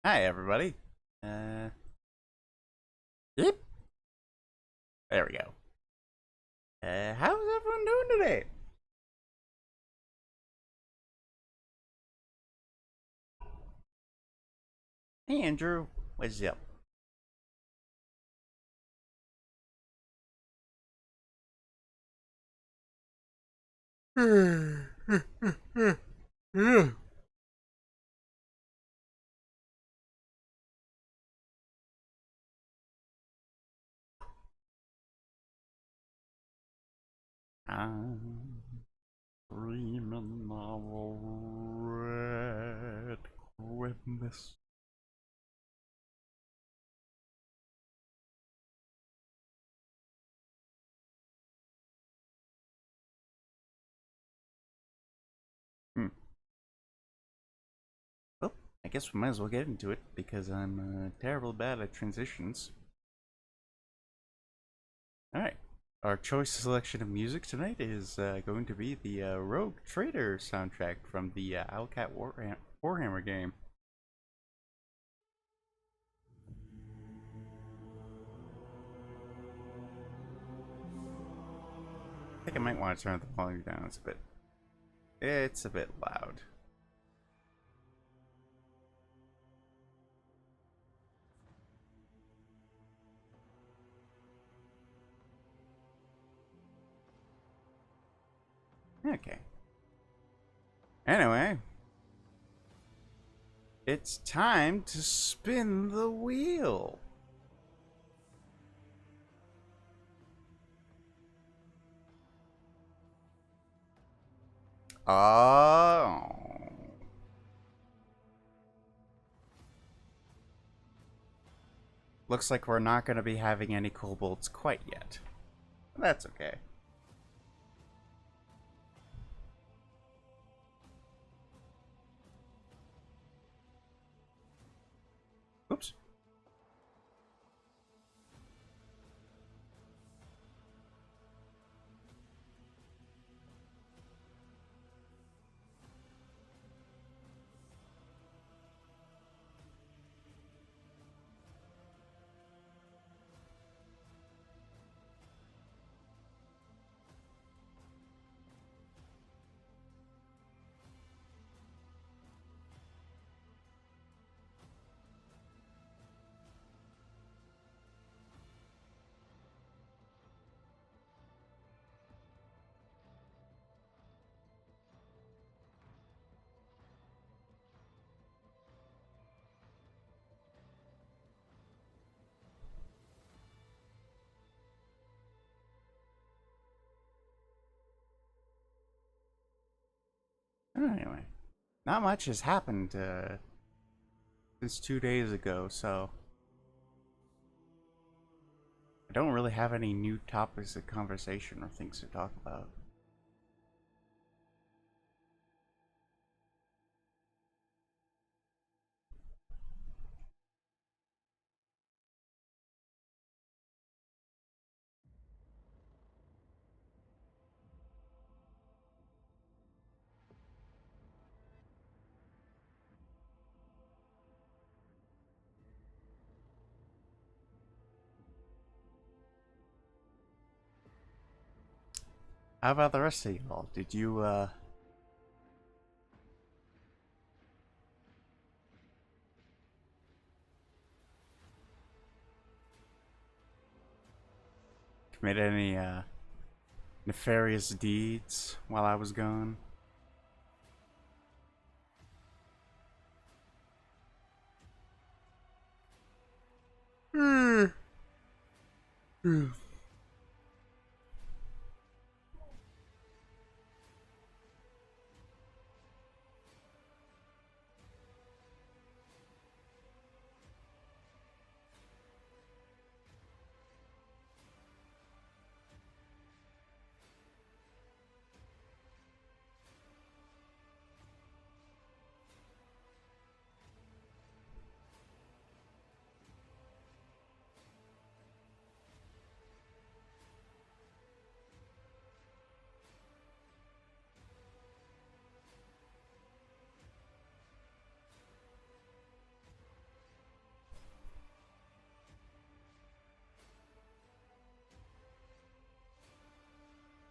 Hi, everybody. Uh, yep. There we go. How's everyone doing today? Hey, Andrew. What's up? I'm dreaming of a red Christmas. Hmm. Well, I guess we might as well get into it because I'm terrible bad at transitions. Alright. Our choice selection of music tonight is going to be the Rogue Trader soundtrack from the Owlcat Warhammer game. I think I might want to turn the volume down. It's a bit loud. Okay. Anyway, it's time to spin the wheel. Oh. Looks like we're not going to be having any kobolds quite yet. That's okay. Oops. Anyway, not much has happened since 2 days ago, so I don't really have any new topics of conversation or things to talk about. How about the rest of you all? Did you commit any nefarious deeds while I was gone? Hmm.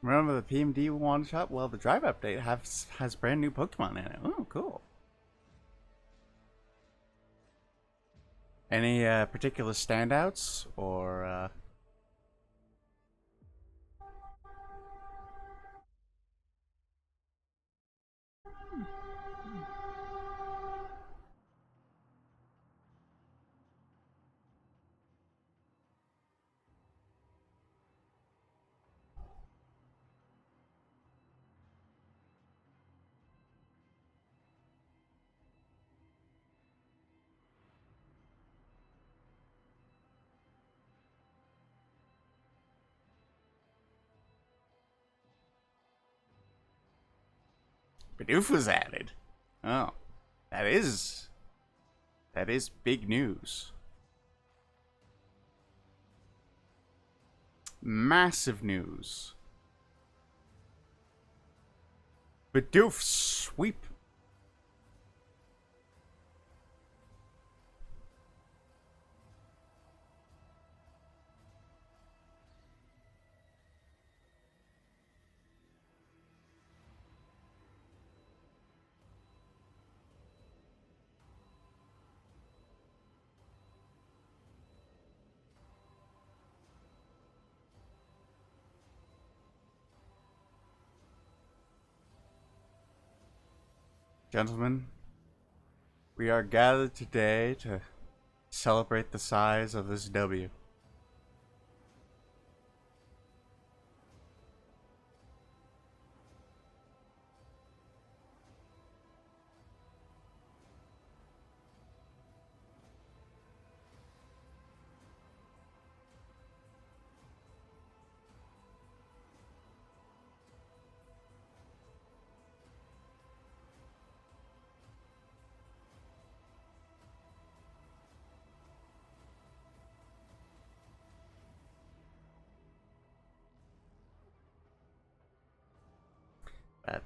Remember the PMD one shot? Well, the drive update has brand new Pokemon in it. Oh, cool. Any particular standouts or Bidoof was added? Oh, that is that is big news. Massive news. Bidoof sweep. Gentlemen, we are gathered today to celebrate the size of this W.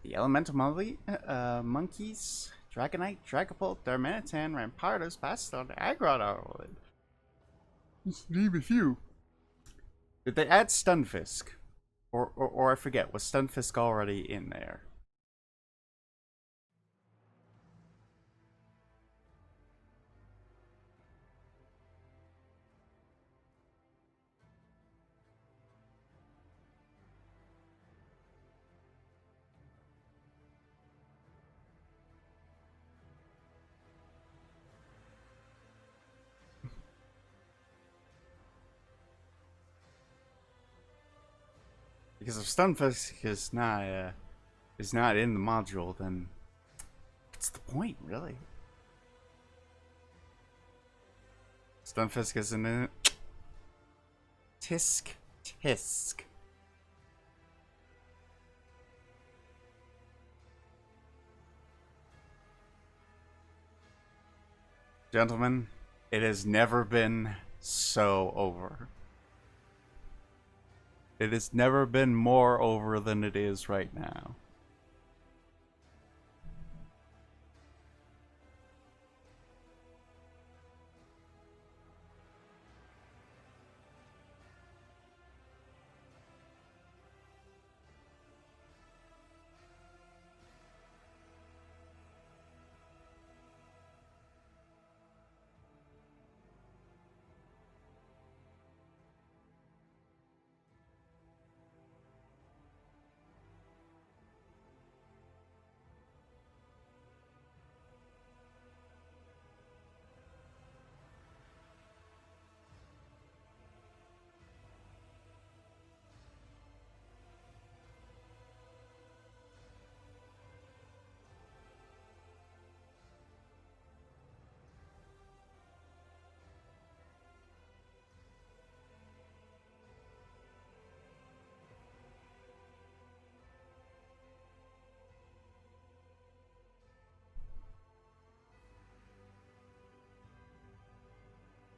The elemental monkeys, Dragonite, Dragapult, Darmanitan, Rampardos, Bastard, Agrodar. Just name a few. Did they add Stunfisk? Or I forget, was Stunfisk already in there? Because if Stunfisk is not in the module, then what's the point, really? Stunfisk isn't in it. Tisk, tisk. Gentlemen, it has never been so over. It has never been more over than it is right now.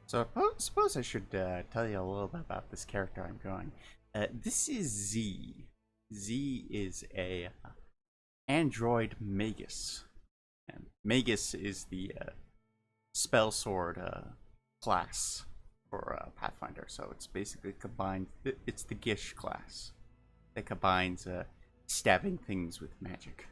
So I suppose I should tell you a little bit about this character I'm going. This is Z. Z is a android Magus, and Magus is the spell sword class for Pathfinder. So it's basically combined. It's the Gish class. that combines stabbing things with magic.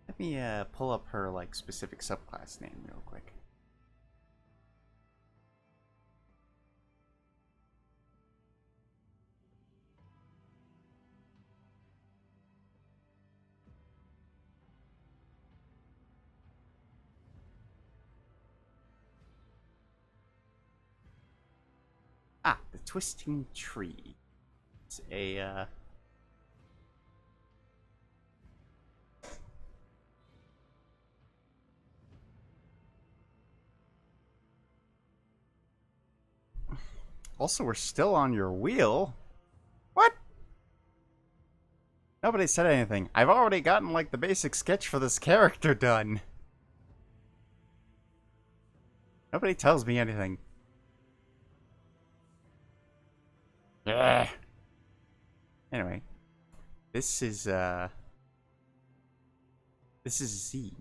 Let me pull up her like specific subclass name real quick. Ah, the Twisting Tree. It's a Also, we're still on your wheel. What? Nobody said anything. I've already gotten like the basic sketch for this character done. Nobody tells me anything. Yeah. Anyway, this is Z.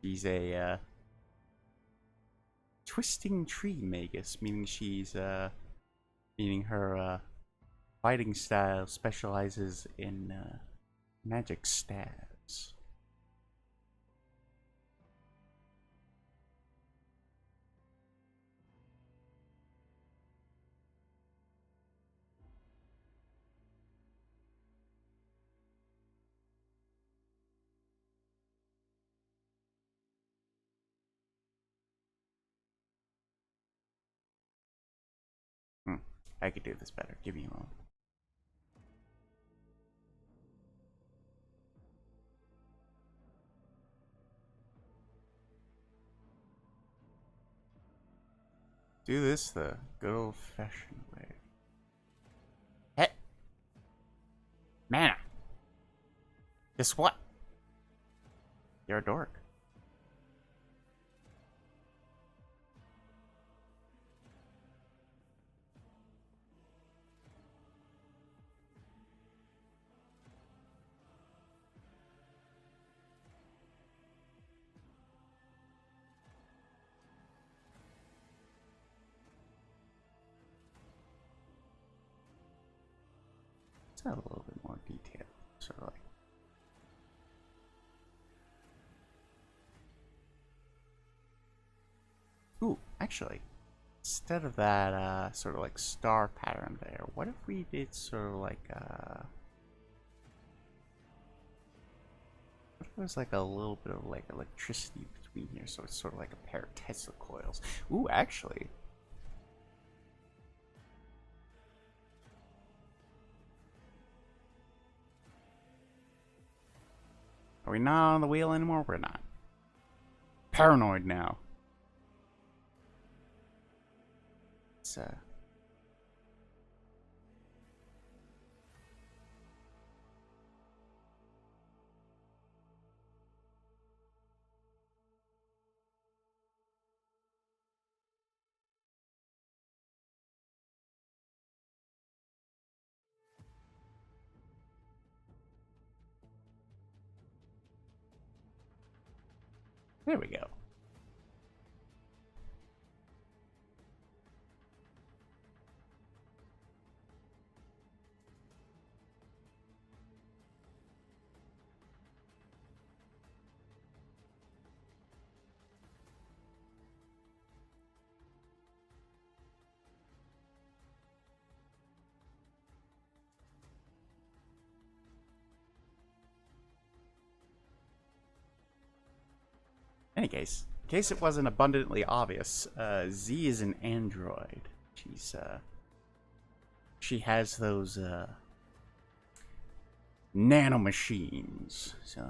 She's a Twisting Tree Magus, meaning she's meaning her fighting style specializes in magic stabs. I could do this better. Give me a moment. Do this the good old-fashioned way. Hey! Mana! Guess what? You're a dork. Let's have a little bit more detail. Sort of like. Ooh, actually, instead of that sort of like star pattern there, what if we did sort of like what if there's like a little bit of like electricity between here, so it's sort of like a pair of Tesla coils. Ooh, actually. Are we not on the wheel anymore? We're not. Paranoid now. It's there we go. In case it wasn't abundantly obvious, Z is an android. She has those nanomachines. So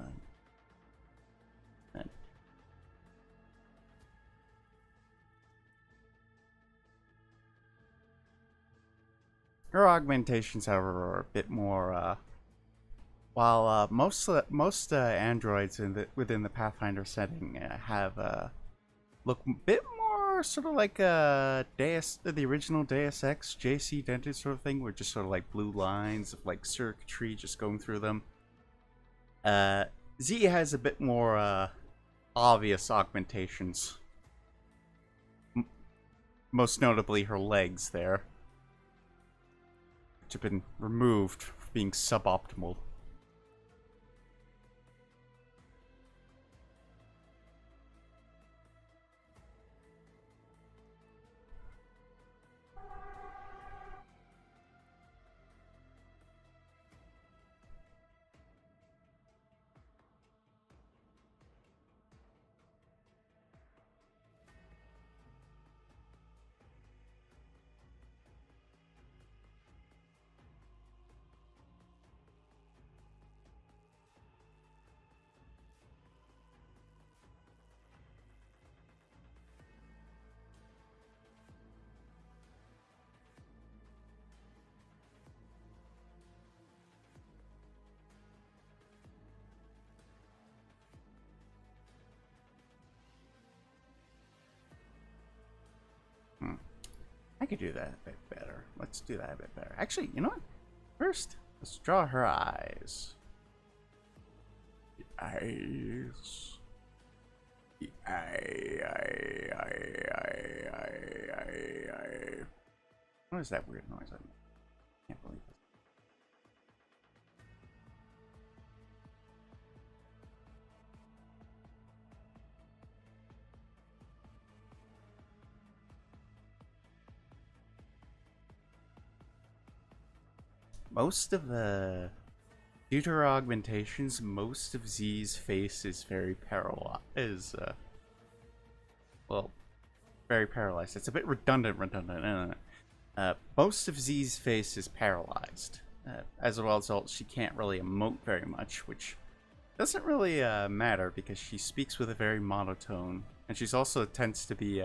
her augmentations, however, are a bit more. While most androids within the Pathfinder setting have look a bit more more sort of like the original Deus Ex JC Dented sort of thing, where just sort of like blue lines of like circuitry just going through them. Uh, Z has a bit more obvious augmentations. Most notably her legs there, which have been removed for being suboptimal. I could do that a bit better. Let's do that a bit better. Actually, you know what? First, let's draw her eyes. The eyes. The eye. What is that weird noise? I can't believe it. Most of the due to her augmentations, most of Z's face is very paralyzed. Well, very paralyzed. It's a bit redundant. Most of Z's face is paralyzed. As a result, she can't really emote very much, which doesn't really matter because she speaks with a very monotone, and she's also tends to be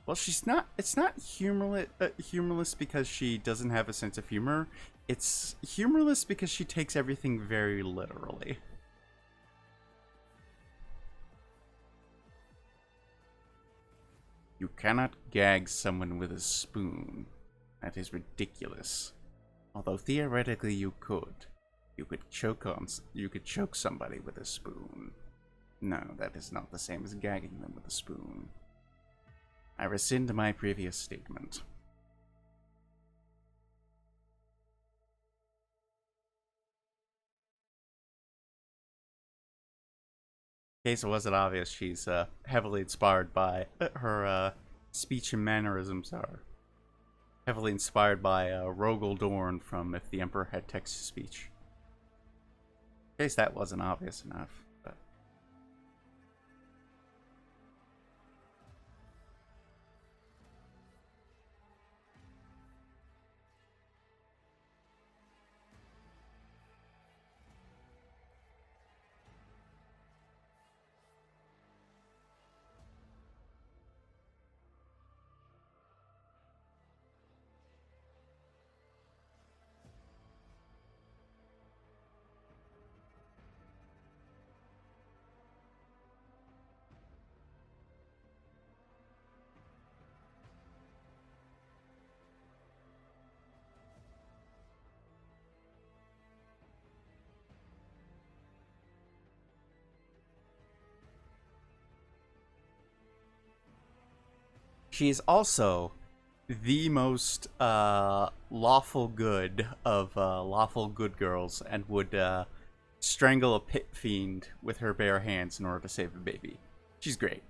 well, she's not. It's not humorless because she doesn't have a sense of humor. It's humorless because she takes everything very literally. You cannot gag someone with a spoon. That is ridiculous. Although theoretically you could. You could choke somebody with a spoon. No, that is not the same as gagging them with a spoon. I rescind my previous statement. In case it wasn't obvious, she's heavily inspired by her speech and mannerisms are heavily inspired by Rogel Dorn from If the Emperor Had Text-to-Speech. In case that wasn't obvious enough. But she is also the most lawful good of lawful good girls and would strangle a pit fiend with her bare hands in order to save a baby. She's great.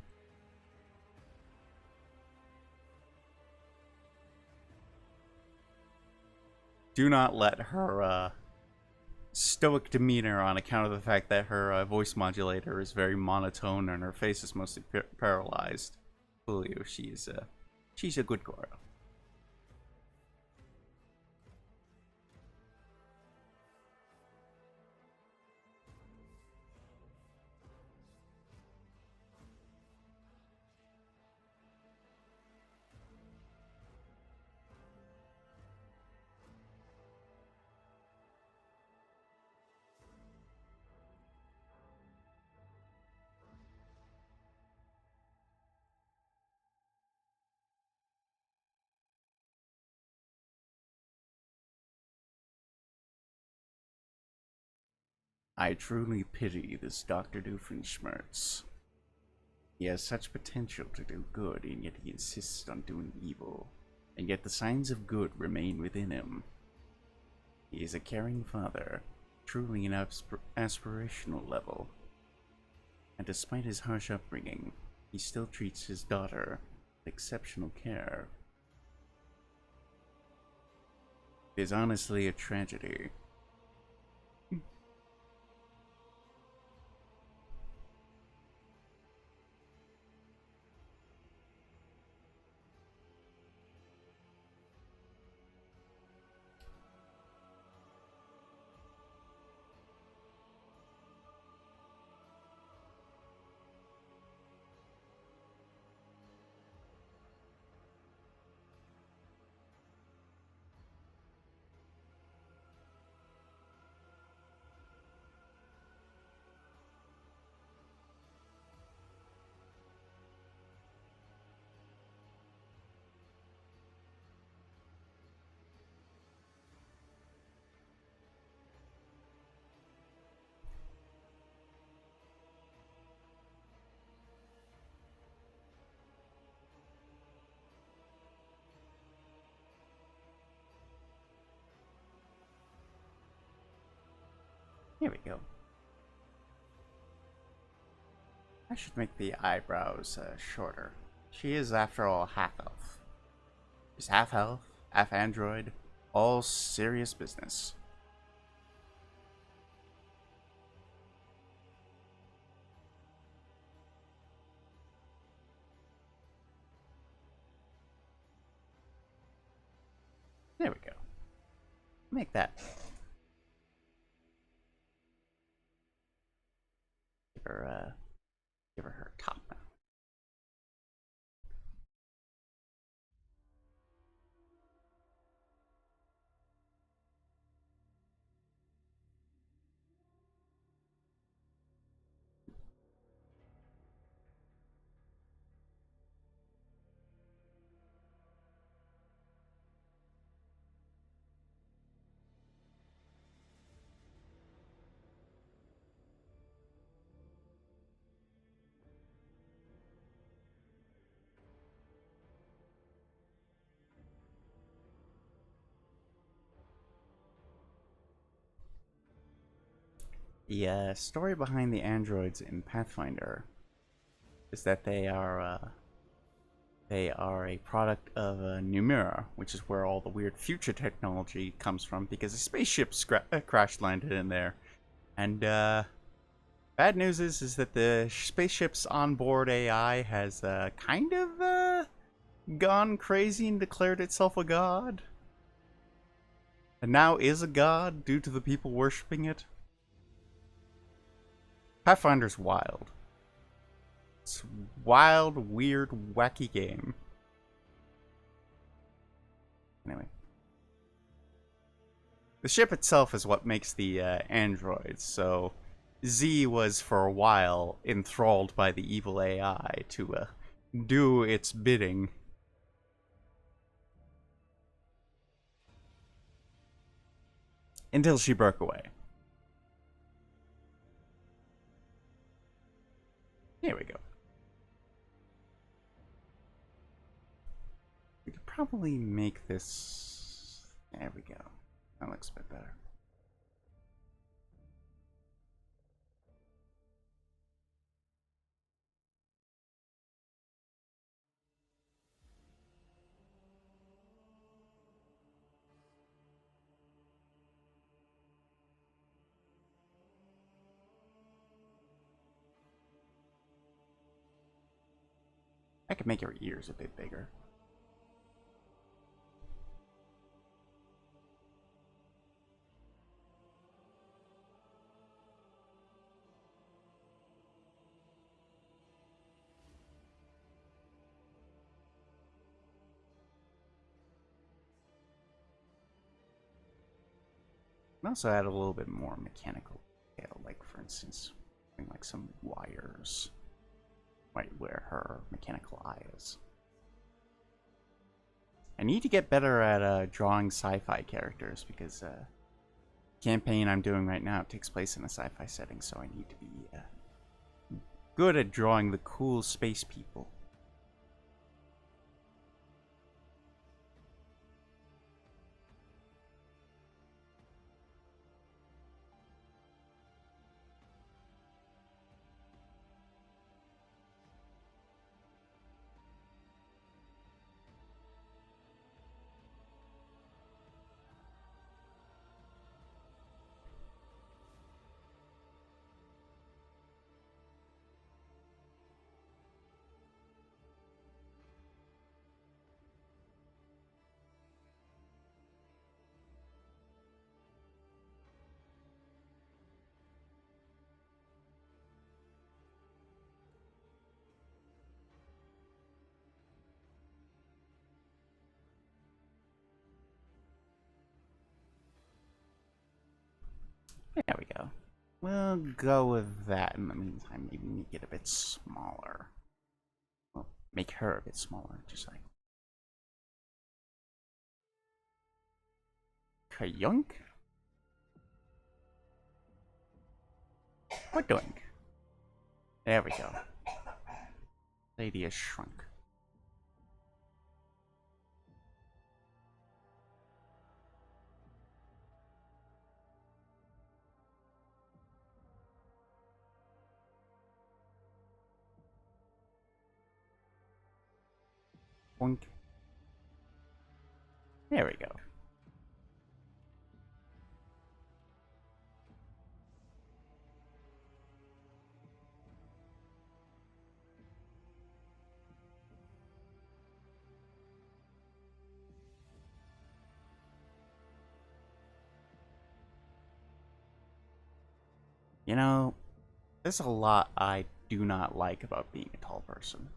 Do not let her stoic demeanor on account of the fact that her voice modulator is very monotone and her face is mostly paralyzed fool you. She's a good girl. I truly pity this Dr. Doofenshmirtz. He has such potential to do good, and yet he insists on doing evil. And yet the signs of good remain within him. He is a caring father, truly an aspirational level. And despite his harsh upbringing, he still treats his daughter with exceptional care. It is honestly a tragedy. Here we go. I should make the eyebrows shorter. She is, after all, half-elf. She's half-elf, half-android, all serious business. There we go. Make that. Give her top now. The story behind the androids in Pathfinder is that they are a product of Numera, which is where all the weird future technology comes from, because a spaceship crash landed in there. And bad news is that the spaceship's onboard AI has kind of gone crazy and declared itself a god. And now is a god due to the people worshipping it. Pathfinder's wild. It's a wild, weird, wacky game. Anyway. The ship itself is what makes the androids, so Z was for a while enthralled by the evil AI to do its bidding. Until she broke away. Here we go. We could probably make this... There we go. That looks a bit better. I could make her ears a bit bigger. And also add a little bit more mechanical detail, like for instance, like some wires right where her mechanical eye is. I need to get better at drawing sci-fi characters because campaign I'm doing right now takes place in a sci-fi setting, so I need to be good at drawing the cool space people. There we go. We'll go with that in the meantime. Maybe make it a bit smaller. Well, make her a bit smaller, just like Kayunk? What doing? There we go. Lady has shrunk. Boink. There we go. You know, there's a lot I do not like about being a tall person.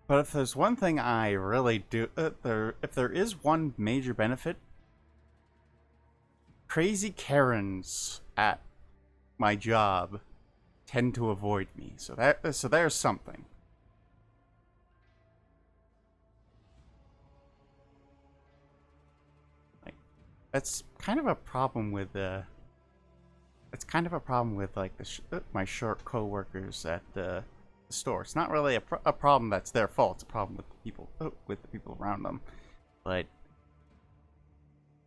But if there's one thing I really do, if there is one major benefit, crazy Karens at my job tend to avoid me. So there's something. Like, that's kind of a problem with It's kind of a problem with like my short coworkers at the store. It's not really a problem that's their fault. It's a problem with the people around them. But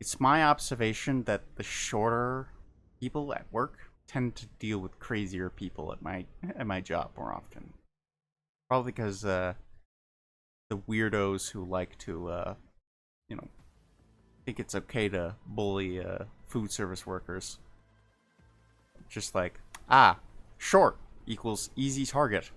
it's my observation that the shorter people at work tend to deal with crazier people at my job more often. Probably because the weirdos who like to you know think it's okay to bully food service workers. Just like, short equals easy target.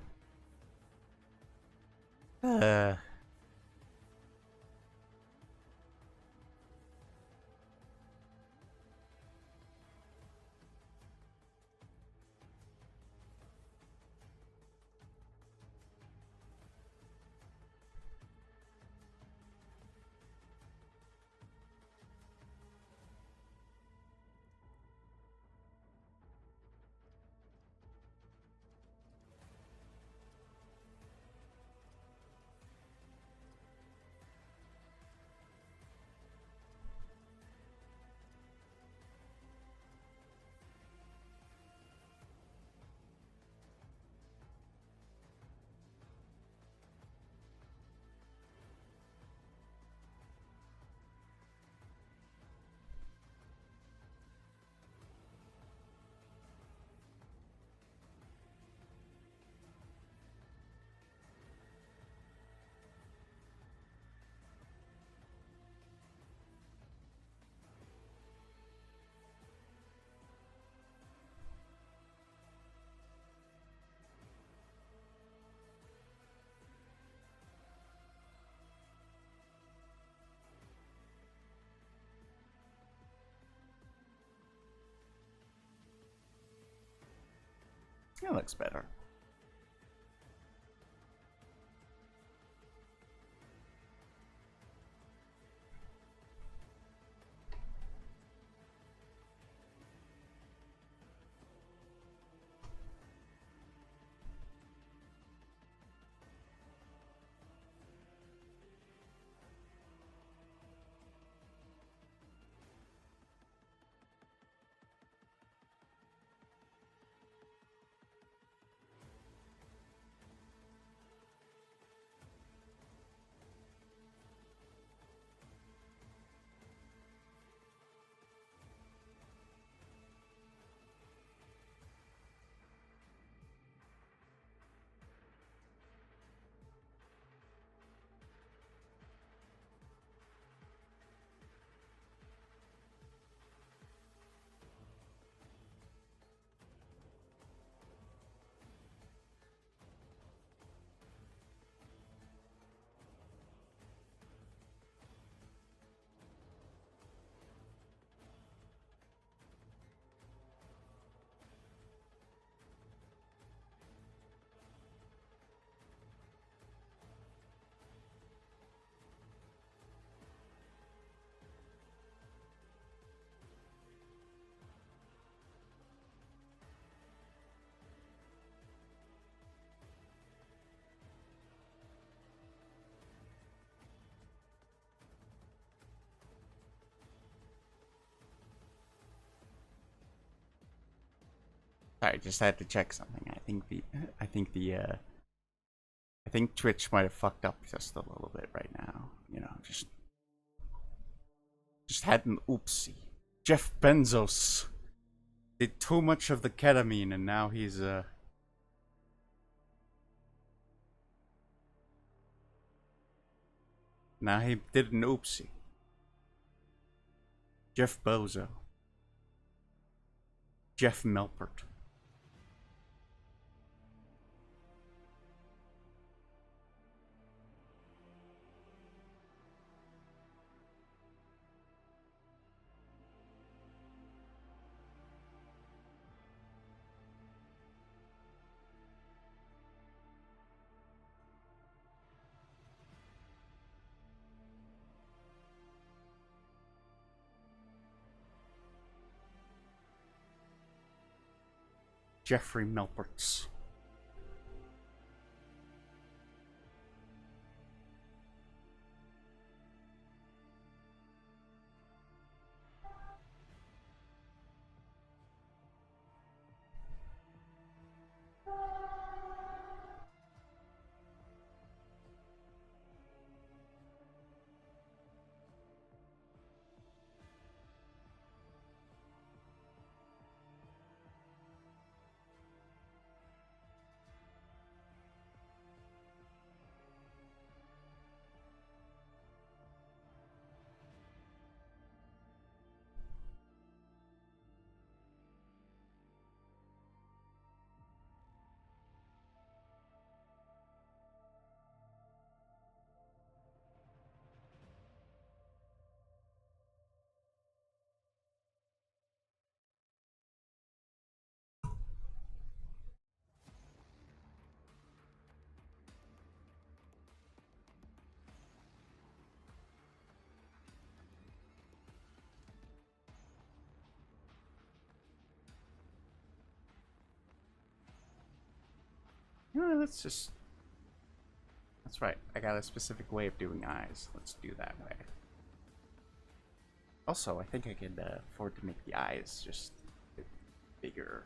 It looks better. Sorry, just had to check something. I think Twitch might have fucked up just a little bit right now. You know, just had an oopsie. Jeff Bezos did too much of the ketamine, and now he's now he did an oopsie. Jeff Bozo. Jeff Melpert. Jeffrey Melperts. Let's just. That's right. I got a specific way of doing eyes. Let's do that way. Also, I think I could afford to make the eyes just a bit bigger.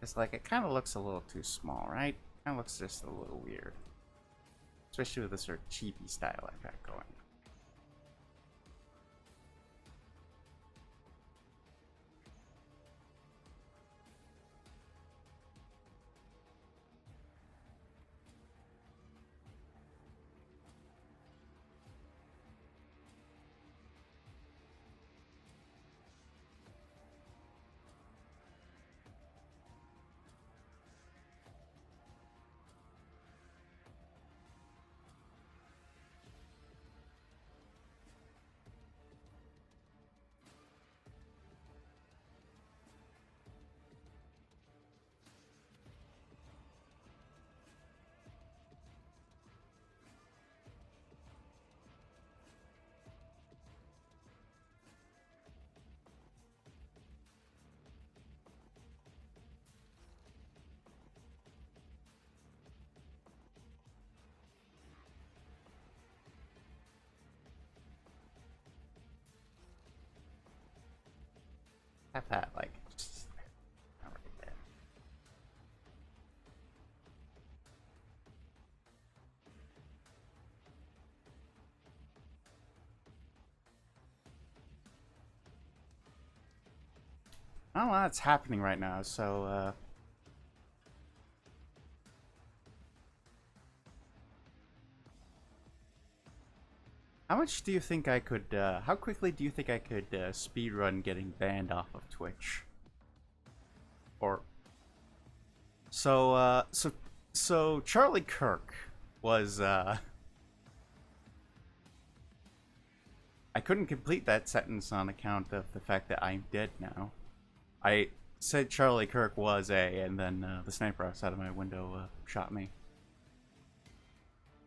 It's like it kind of looks a little too small, right? Kind of looks just a little weird, especially with the sort of cheapy style I've got going. Have that like just right there. I don't know what's happening right now, so how much do you think I could, how quickly do you think I could speedrun getting banned off of Twitch? Or, so Charlie Kirk was, I couldn't complete that sentence on account of the fact that I'm dead now. I said Charlie Kirk was a, and then the sniper outside of my window shot me.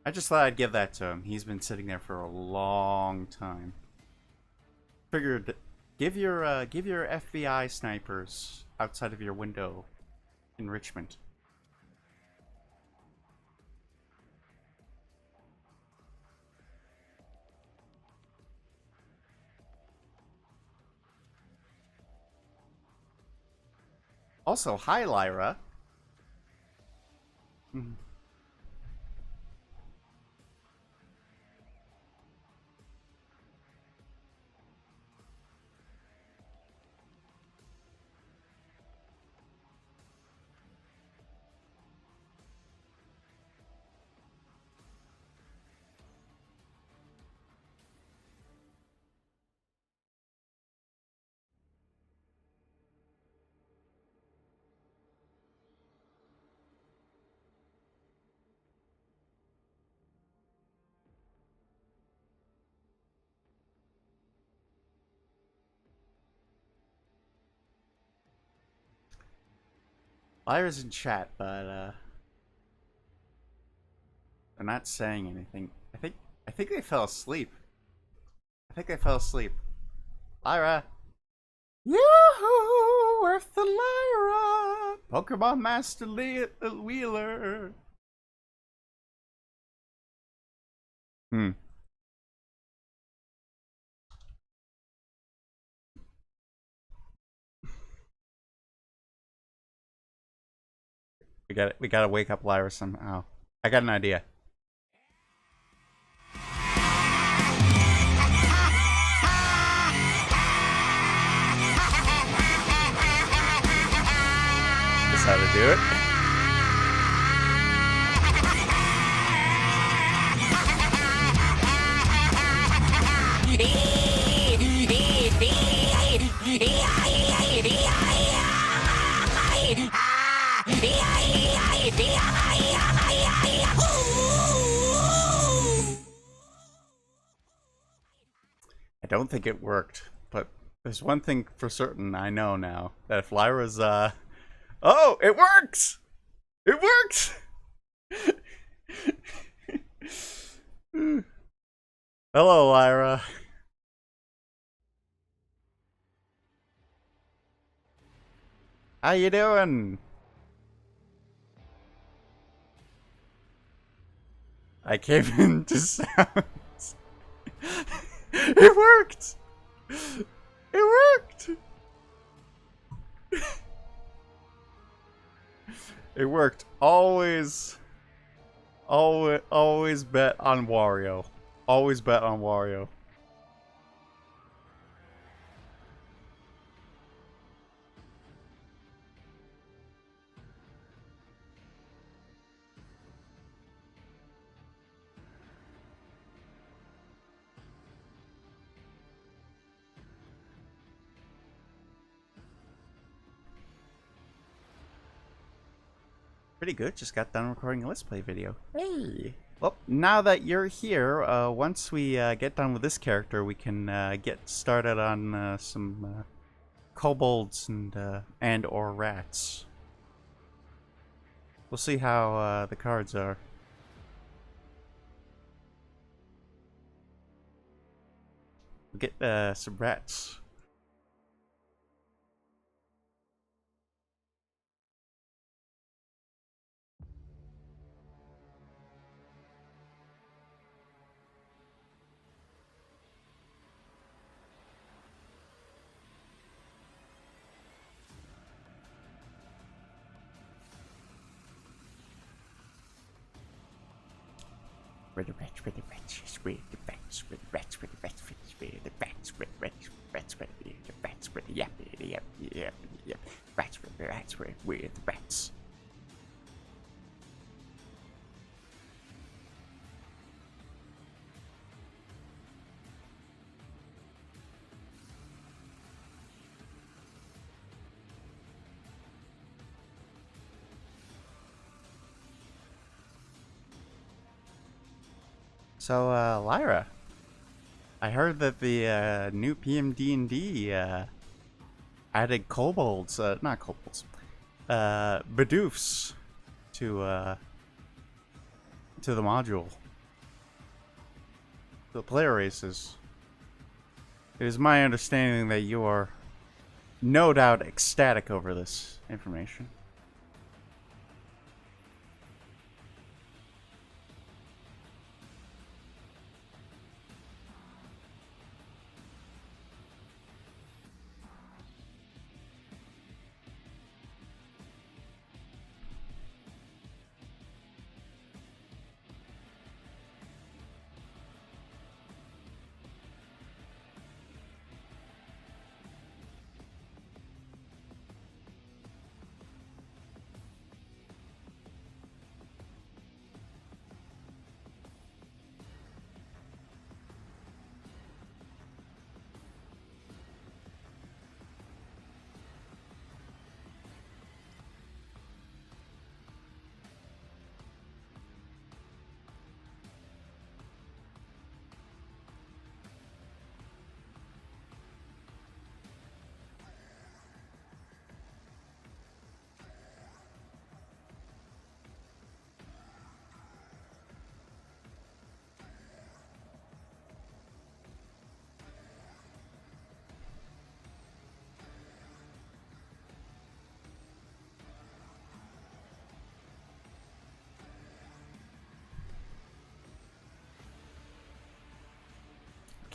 I just thought I'd give that to him. He's been sitting there for a long time. Figured, give your FBI snipers outside of your window enrichment. Also, hi, Lyra. Lyra's in chat, but they're not saying anything. I think they fell asleep. I think they fell asleep. Lyra. Yoo-hoo! Where's the Lyra? Pokemon Master Wheeler. Hmm. We gotta wake up Lyra somehow. I got an idea. That's how to do it. I don't think it worked, but there's one thing for certain I know now. That if Lyra's, Oh! It works! It works! Hello, Lyra. How you doing? I came into sounds. It worked! It worked! It worked. Always bet on Wario. Always bet on Wario. Pretty good. Just got done recording a Let's Play video. Hey! Well, now that you're here, once we get done with this character, we can get started on some kobolds and or rats. We'll see how the cards are. We'll get some rats. Where the rats, where the rats, where the rats, where the rats, where the rats, where the rats, where the rats, rats, where the rats, where the yap, yap, yap, yap, rats, where the rats, where the rats. So, Lyra, I heard that the new PMD&D added kobolds, not kobolds, Bidoofs to the module. The player races. It is my understanding that you are no doubt ecstatic over this information.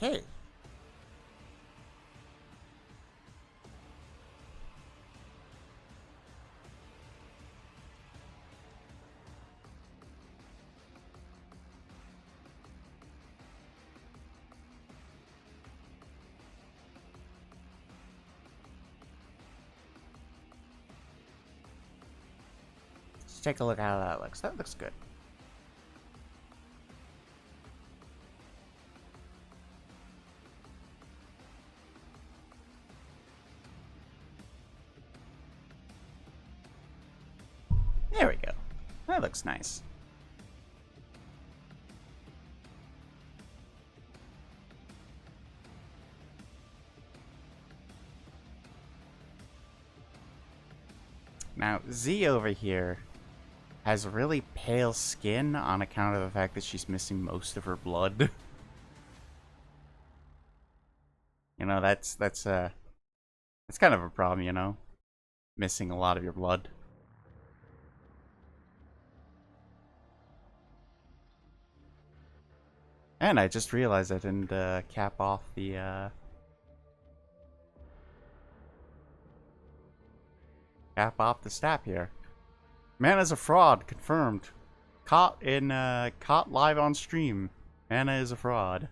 Okay. Let's take a look at how that looks. That looks good. There we go. That looks nice. Now, Z over here has really pale skin on account of the fact that she's missing most of her blood. You know, that's kind of a problem, you know? Missing a lot of your blood. And I just realized I didn't cap off the stat here. Mana is a fraud, confirmed. Caught live on stream. Mana is a fraud.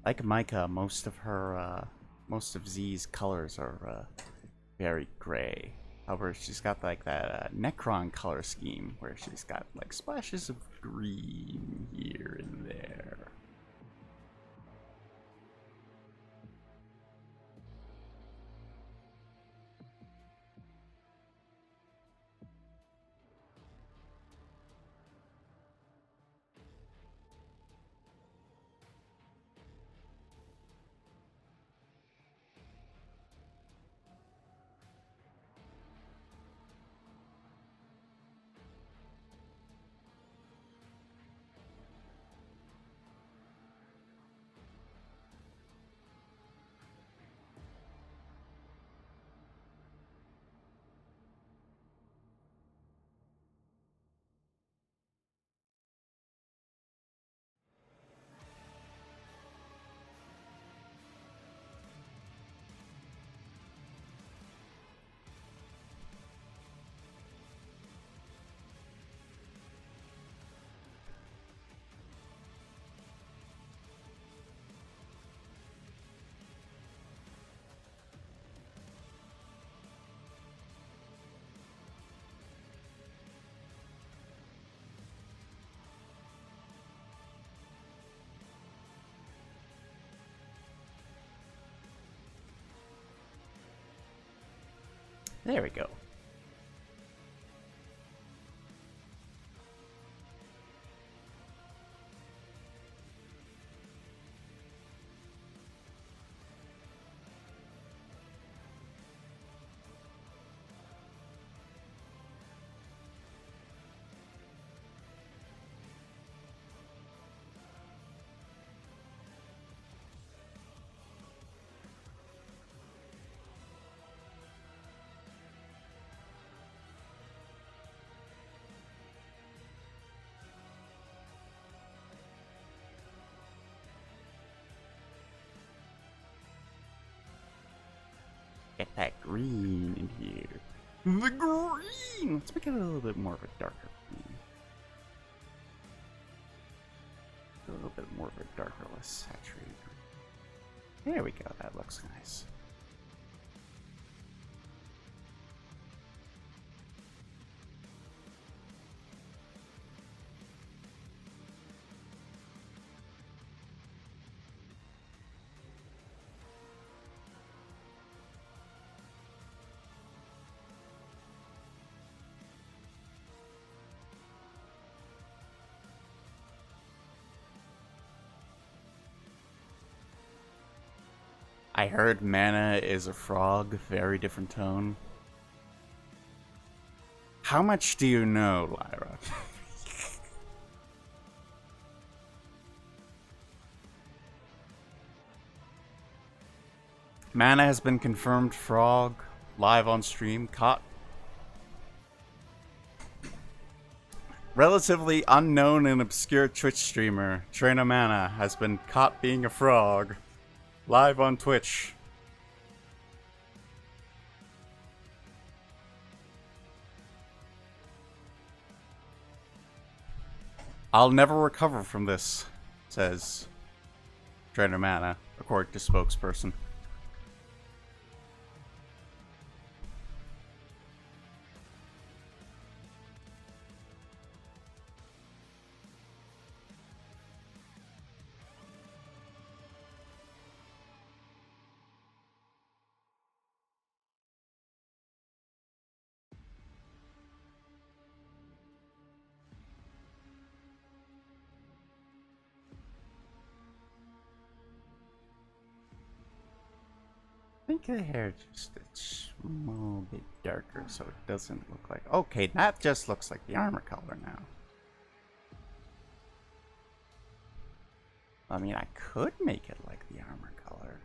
Like Micah, most of Z's colors are very gray. However, she's got like that Necron color scheme where she's got like splashes of green here and there. There we go. Get that green in here. The green! Let's make it a little bit more of a darker green. A little bit more of a darker, less saturated green. There we go, that looks nice. I heard mana is a frog, very different tone. How much do you know, Lyra? Mana has been confirmed. Frog. Live on stream. Caught. Relatively unknown and obscure Twitch streamer, Trainer Mana, has been caught being a frog. Live on Twitch. I'll never recover from this, says Trainer Mana, according to spokesperson. I think the hair just a small bit darker so it doesn't look like... Okay, that just looks like the armor color now. I mean, I could make it like the armor color.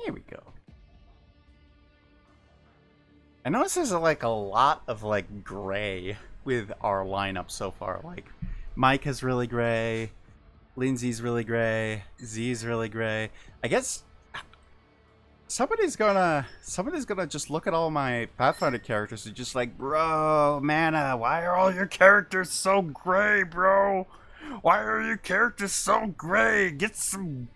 Here we go. I notice there's like a lot of like gray with our lineup so far. Like Mike is really gray, Lindsay's really gray, Z's really gray. I guess somebody's gonna just look at all my Pathfinder characters and just like, bro, Mana, why are all your characters so gray, bro? Why are your characters so gray? Get some.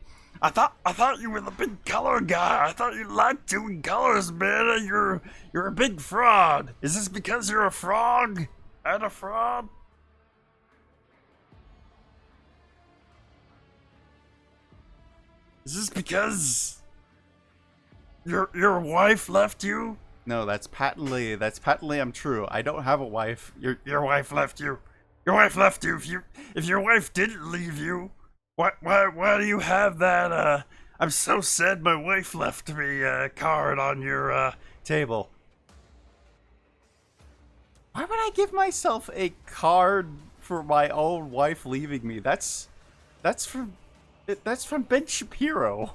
I thought you were the big color guy. I thought you liked doing colors, man. You're a big fraud. Is this because you're a frog and a fraud? Is this because your wife left you? No, that's patently untrue. I don't have a wife. Your wife left you. Your wife left you. If your wife didn't leave you, why do you have that I'm so sad my wife left me card on your table? Why would I give myself a card for my own wife leaving me? That's from Ben Shapiro.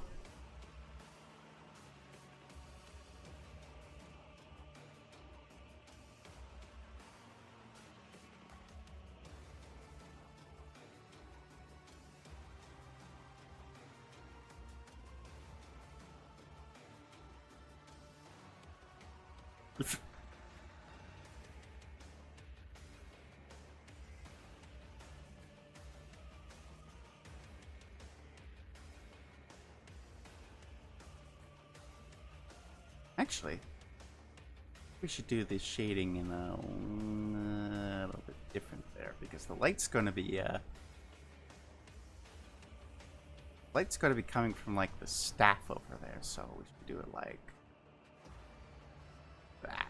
Actually, we should do the shading in a little bit different there because the light's going to be coming from like the staff over there, so we should do it like that.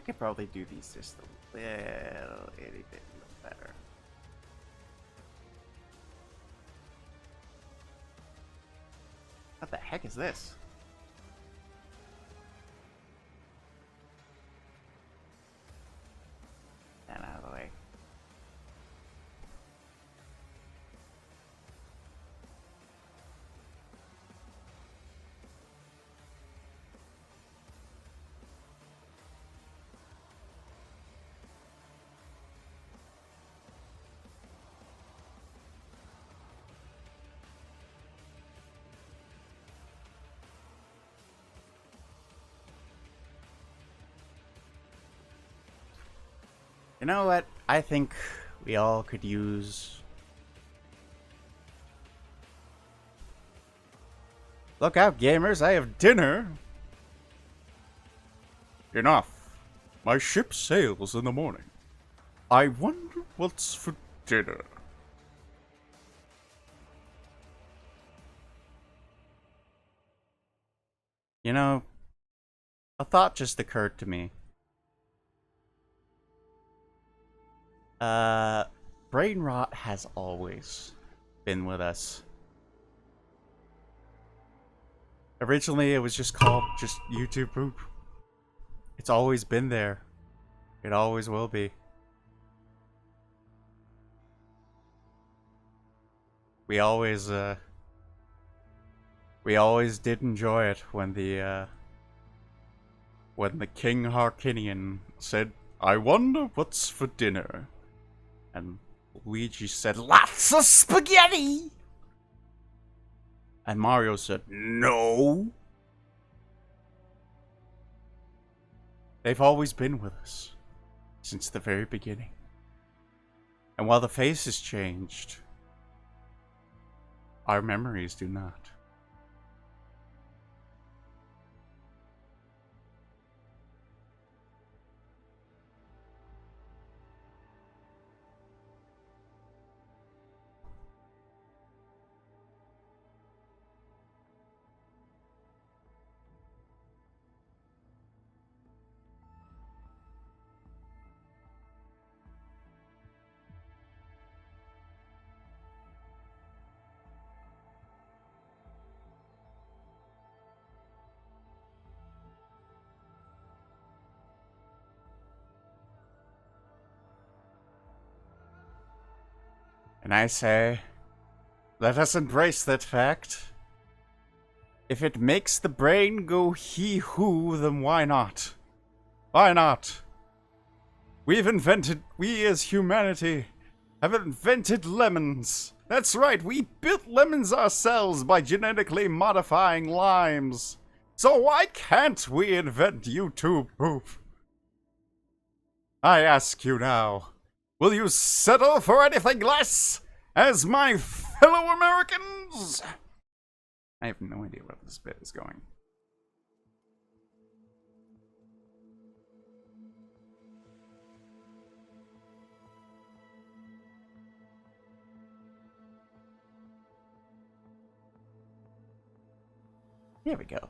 could probably do these just a little itty bit better. What the heck is this? Get out of the way. You know what? I think we all could use... Look out, gamers, I have dinner! Enough. My ship sails in the morning. I wonder what's for dinner. You know, a thought just occurred to me. Brain rot has always been with us. Originally, it was just called YouTube poop. It's always been there. It always will be. We always did enjoy it when the King Harkinian said, "I wonder what's for dinner," and Luigi said, "Lots of spaghetti," and Mario said, "No." They've always been with us since the very beginning, and while the face has changed, our memories do not. And I say, let us embrace that fact. If it makes the brain go hee-hoo, then why not? Why not? We as humanity, have invented lemons. That's right, we built lemons ourselves by genetically modifying limes. So why can't we invent YouTube poop? I ask you now, will you settle for anything less, as my fellow Americans? I have no idea where this bit is going. Here we go.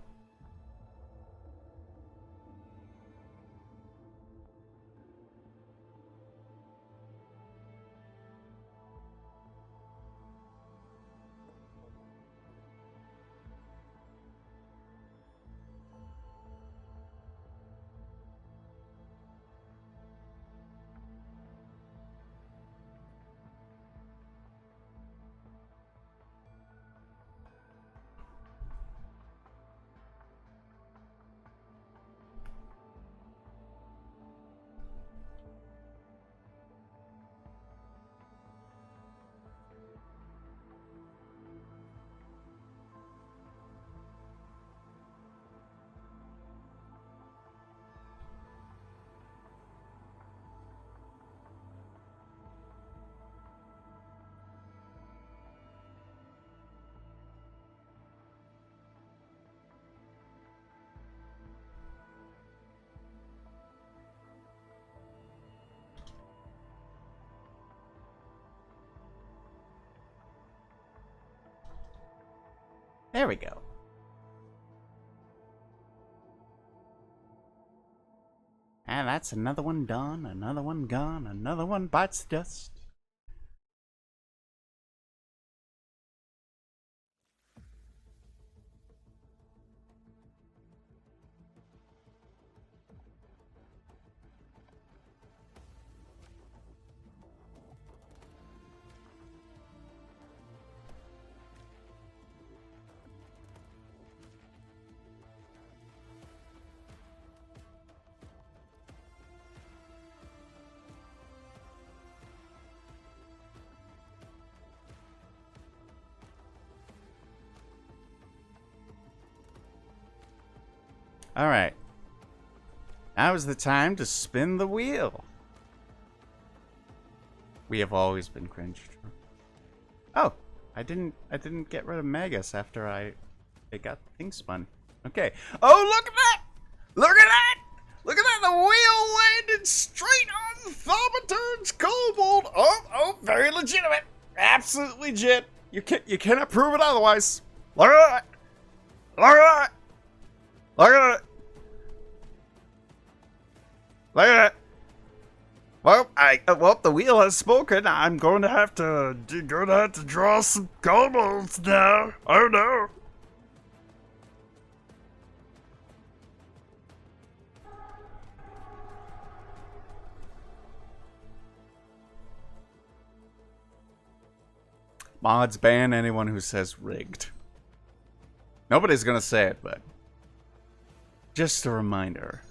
There we go. And that's another one done, another one gone, another one bites the dust. Alright. Now is the time to spin the wheel. We have always been cringed. Oh, I didn't get rid of Magus after it got the thing spun. Okay. Oh, look at that! Look at that! Look at that! The wheel landed straight on Thaumaturn's kobold. Oh, very legitimate. Absolutely legit. You cannot prove it otherwise. Look at that! Look at that! Look at it! Look at it! Well, the wheel has spoken. I'm going to have to draw some kobolds now. Oh no! Mods ban anyone who says rigged. Nobody's gonna say it, but just a reminder.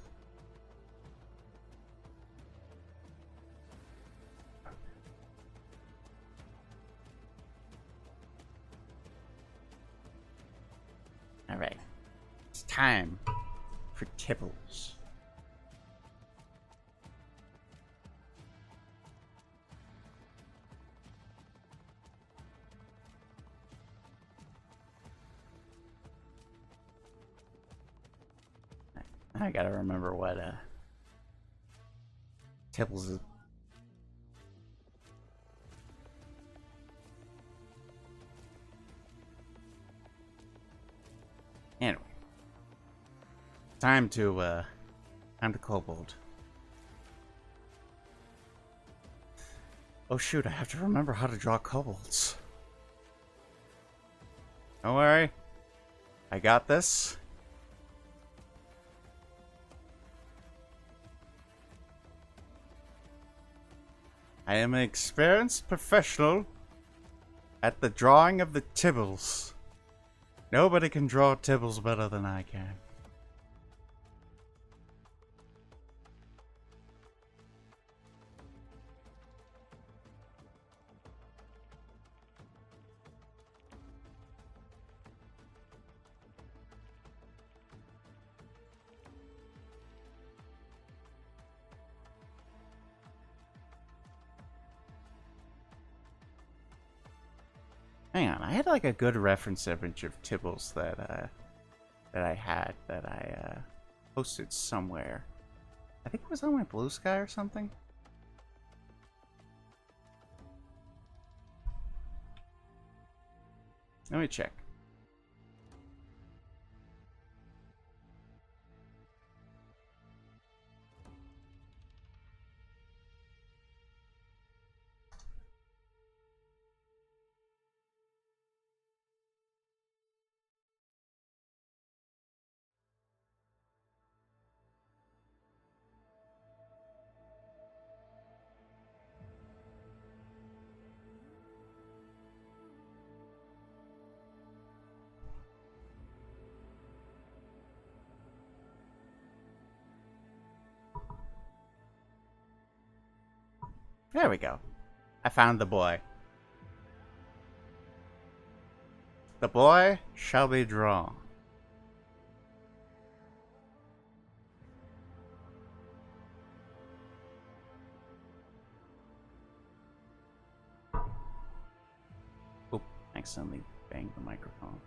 Alright. It's time for Tibbles. I gotta remember what Tibbles is. Anyway. Time to kobold. Oh shoot, I have to remember how to draw kobolds. Don't worry. I got this. I am an experienced professional at the drawing of the Tibbles. Nobody can draw Tibbles better than I can. Hang on, I had like a good reference image of Tibbles that I posted somewhere. I think it was on my Blue Sky or something. Let me check. There we go. I found the boy. The boy shall be drawn. Oop, accidentally banged the microphone.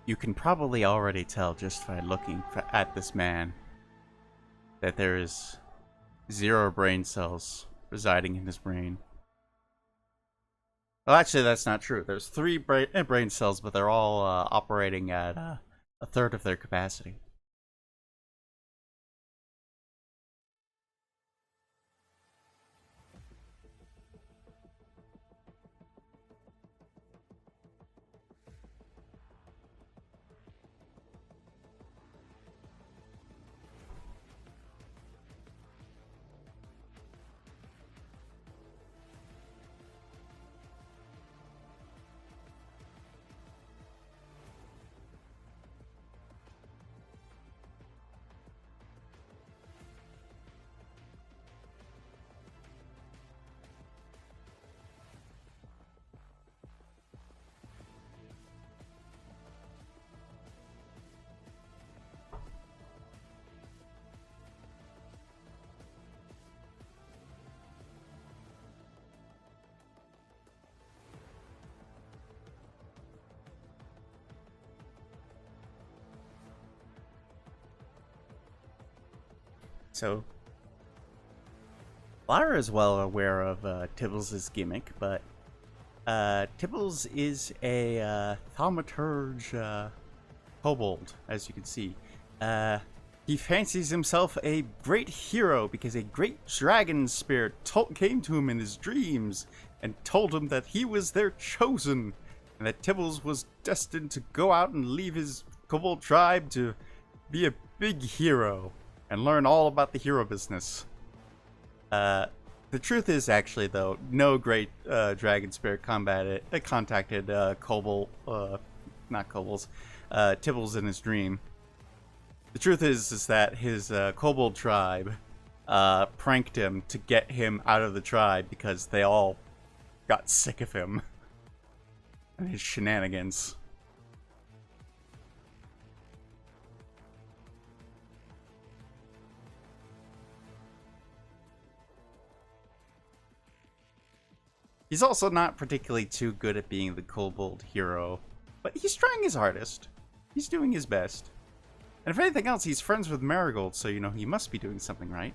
You can probably already tell just by looking at this man that there is 0 brain cells residing in his brain. Well, actually, that's not true. There's 3 brain cells, but they're all operating at a third of their capacity. So, Lara is well aware of Tibbles' gimmick, but Tibbles is a thaumaturge kobold, as you can see. He fancies himself a great hero because a great dragon spirit came to him in his dreams and told him that he was their chosen, and that Tibbles was destined to go out and leave his kobold tribe to be a big hero and learn all about the hero business. The truth is, actually, though, no great dragon spirit contacted Kobold, not Kobolds, Tibbles in his dream. The truth is that his kobold tribe pranked him to get him out of the tribe because they all got sick of him and his shenanigans. He's also not particularly too good at being the kobold hero, but he's trying his hardest. He's doing his best. And if anything else, he's friends with Marigold, so, you know, he must be doing something right.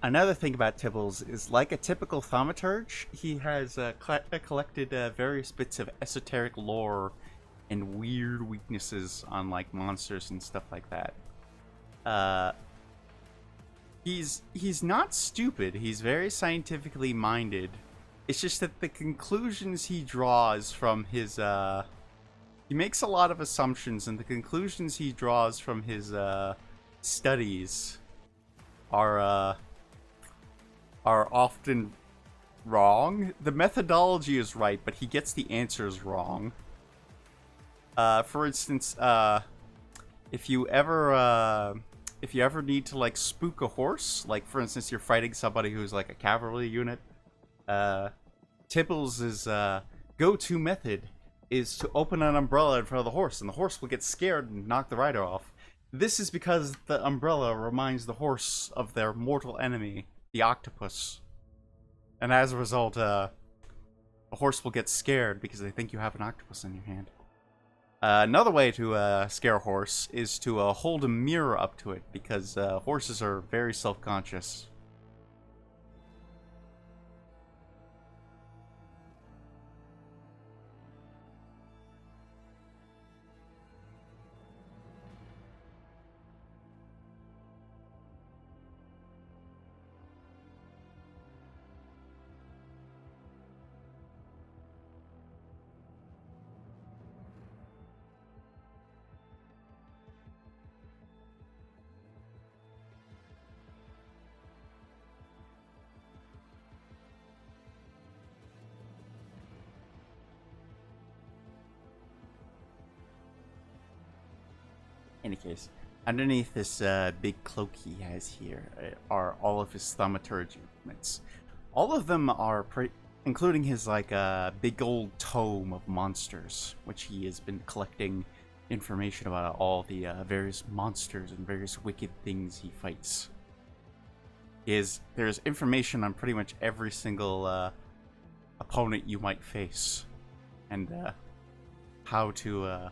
Another thing about Tibbles is, like a typical thaumaturge, he has collected various bits of esoteric lore and weird weaknesses on, like, monsters and stuff like that. He's not stupid. He's very scientifically minded. It's just that the conclusions he draws from his he makes a lot of assumptions, and the conclusions he draws from his studies are often wrong. The methodology is right, but he gets the answers wrong. For instance, if you ever need to, like, spook a horse, like, for instance, you're fighting somebody who's like a cavalry unit, Tibbles' go-to method is to open an umbrella in front of the horse, and the horse will get scared and knock the rider off. This is because the umbrella reminds the horse of their mortal enemy, the octopus. And as a result, a horse will get scared because they think you have an octopus in your hand. Another way to scare a horse is to hold a mirror up to it, because horses are very self-conscious. Any case, Underneath this big cloak he has here are all of his thaumaturgy implements. All of them are including his like big old tome of monsters, which he has been collecting information about all the various monsters and various wicked things he fights. There's information on pretty much every single opponent you might face, and how to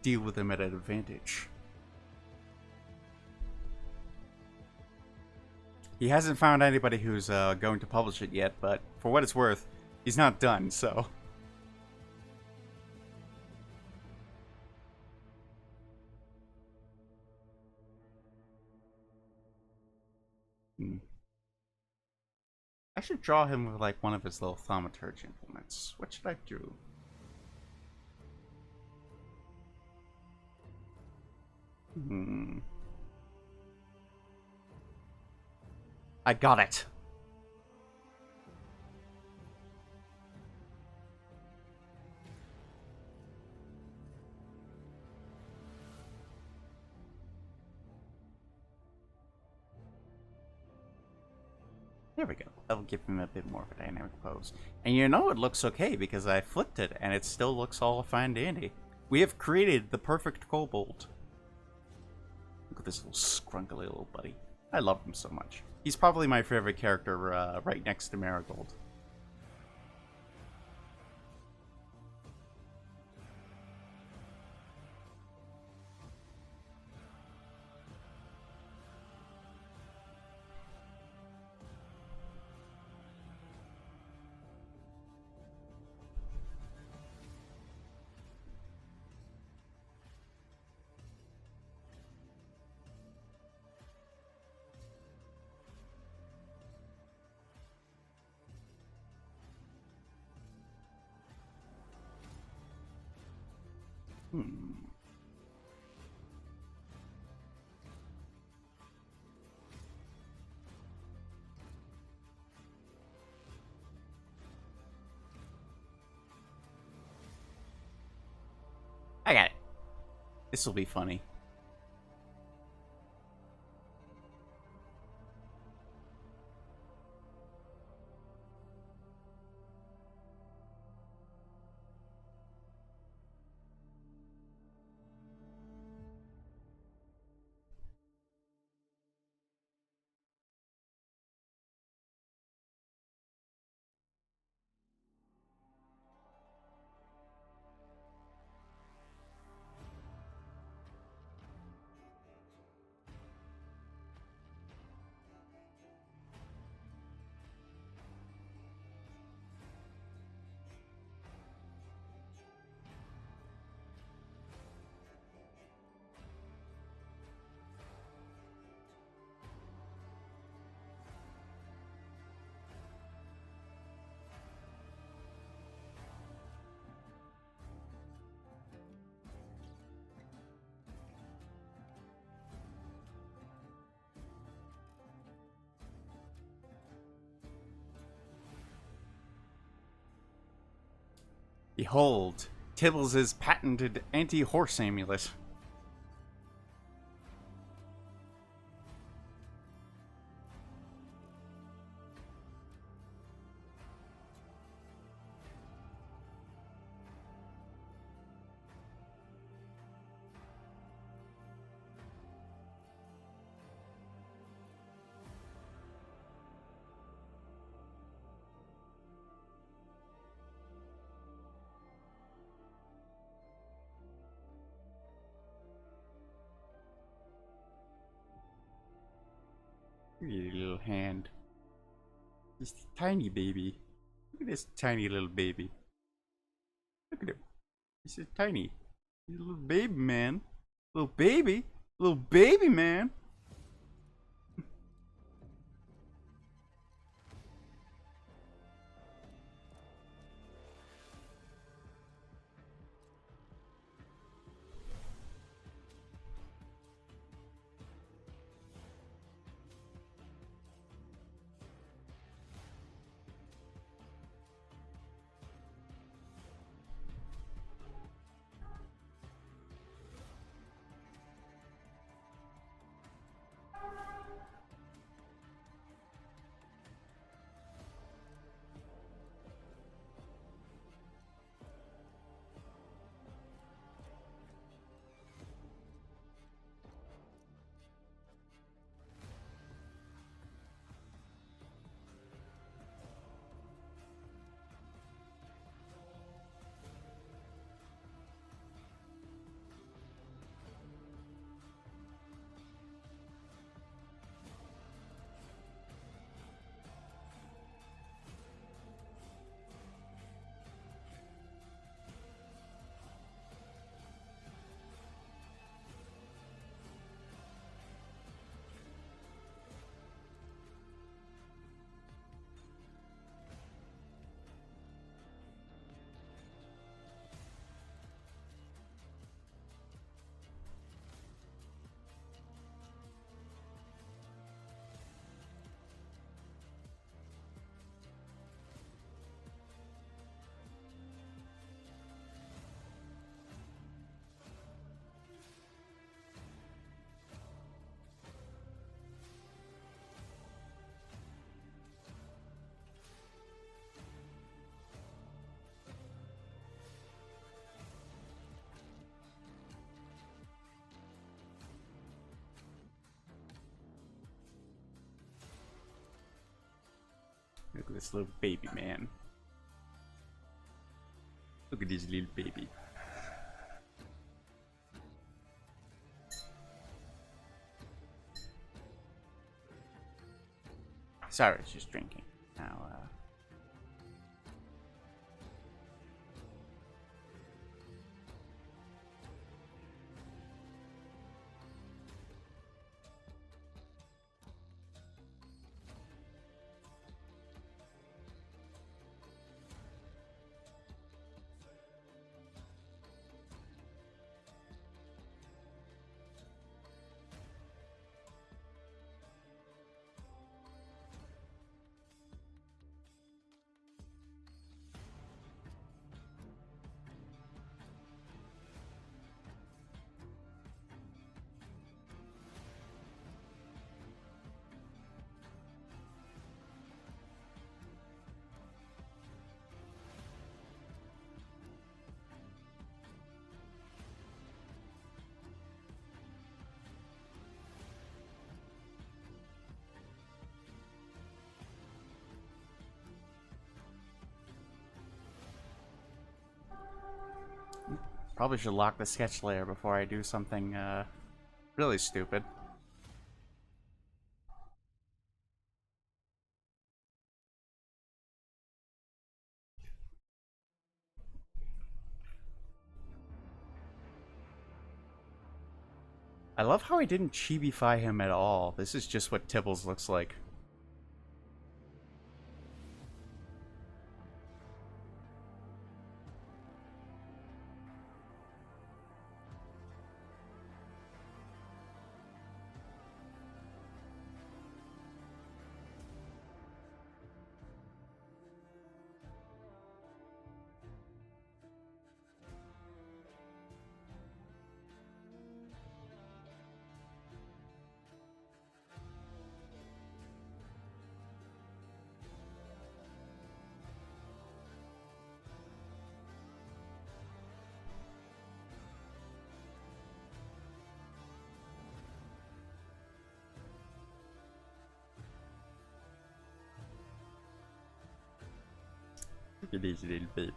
deal with them at an advantage. He hasn't found anybody who's going to publish it yet, but for what it's worth, he's not done, so. I should draw him with like one of his little thaumaturgy implements. What should I do? I got it. There we go. That'll give him a bit more of a dynamic pose. And you know it looks okay because I flipped it and it still looks all fine dandy. We have created the perfect kobold. Look at this little scrunkly little buddy. I love him so much. He's probably my favorite character right next to Marigold. I got it. This will be funny. Behold, Tibbles' patented anti-horse amulet. Your little hand. This tiny baby. Look at this tiny little baby. Look at him. He's so tiny. He's a little baby man. Little baby. Little baby man. Look at this little baby man. Look at this little baby. Sorry, she's drinking. Now, probably should lock the sketch layer before I do something really stupid. I love how I didn't chibify him at all. This is just what Tibbles looks like. Look at this little baby.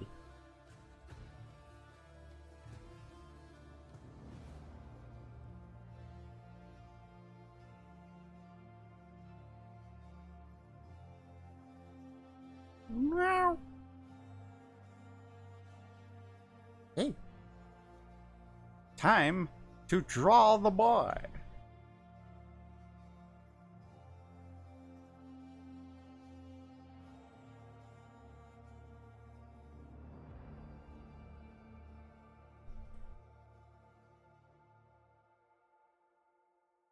Meow. Hey. Time to draw the boy.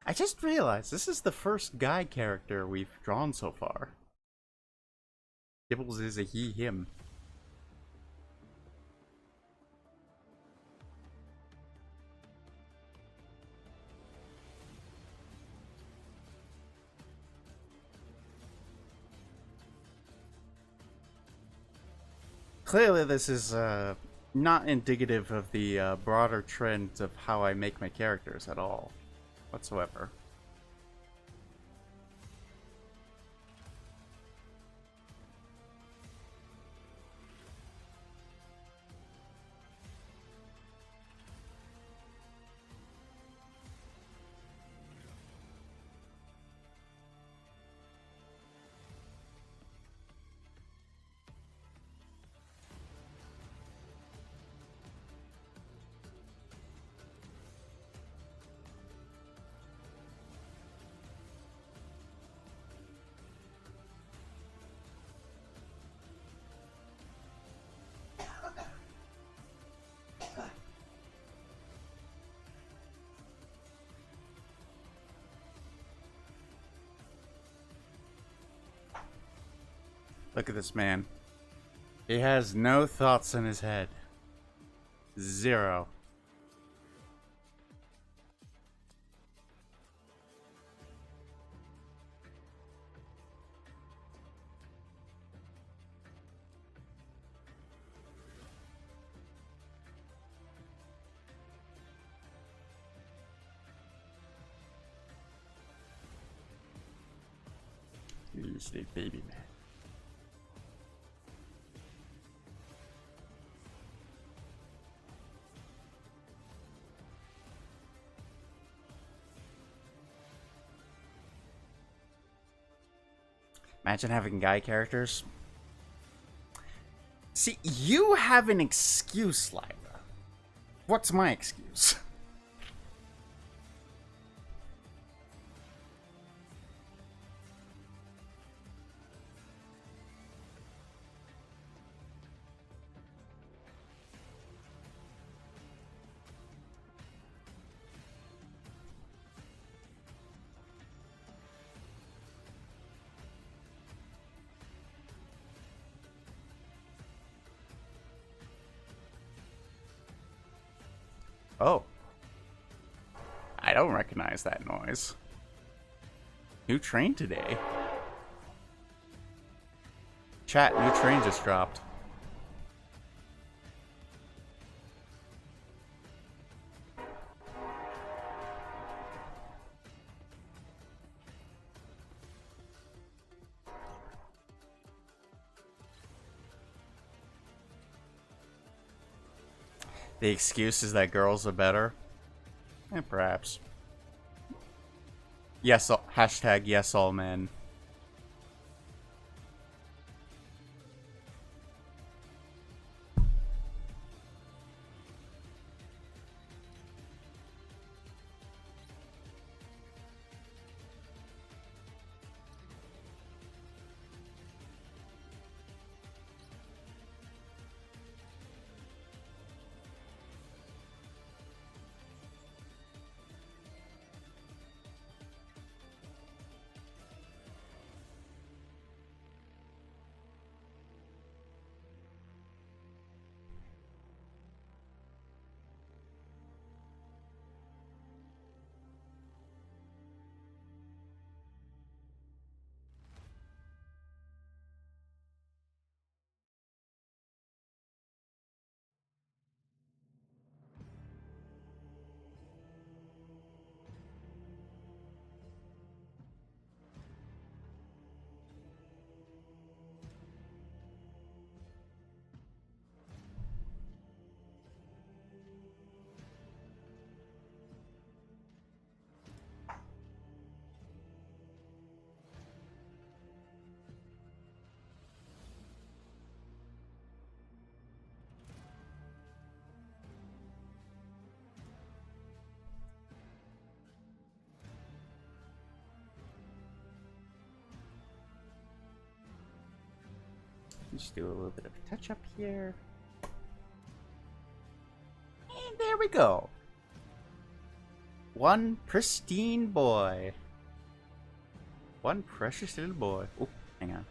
I just realized this is the first guy character we've drawn so far. Gibbles is a he, him. Clearly this is not indicative of the broader trend of how I make my characters at all. Whatsoever. Look at this man. He has no thoughts in his head. Zero. He's a baby man. Imagine having guy characters. See, you have an excuse, Lyra. What's my excuse? Oh. I don't recognize that noise. New train today. Chat, new train just dropped. The excuse is that girls are better. And perhaps. Yes, hashtag yes all men. Just do a little bit of a touch up here. And there we go. One pristine boy. One precious little boy. Oh, hang on.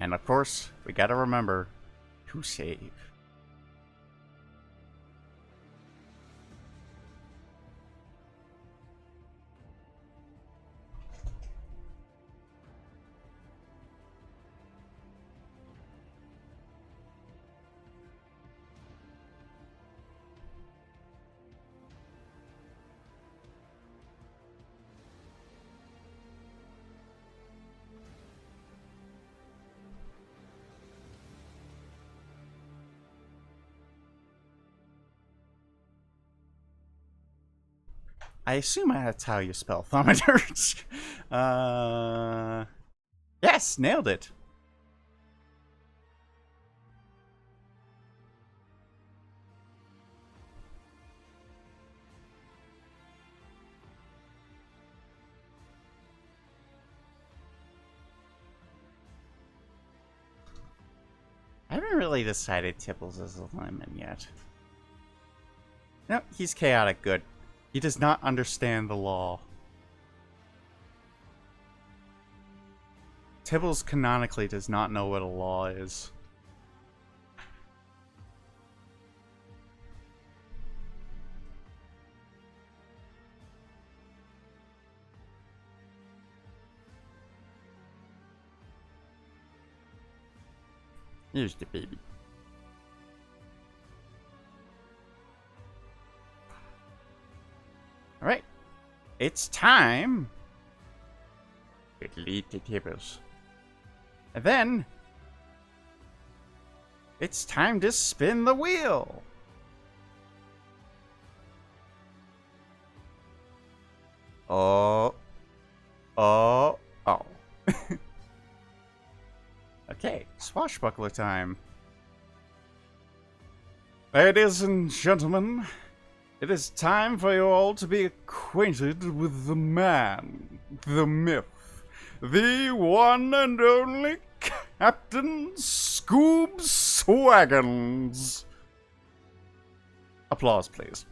And of course, we gotta remember to save. I assume that's how you spell Thaumaturge. Yes, nailed it. I haven't really decided Tipples as a lemon yet. No, he's chaotic good. He does not understand the law. Tibbles canonically does not know what a law is. Here's the baby. It's time to delete the tables. And then it's time to spin the wheel. Oh. Oh. Oh. Okay, swashbuckler time. Ladies and gentlemen, it is time for you all to be acquainted with the man, the myth, the one and only Captain Scoob Swaggins. Applause, please.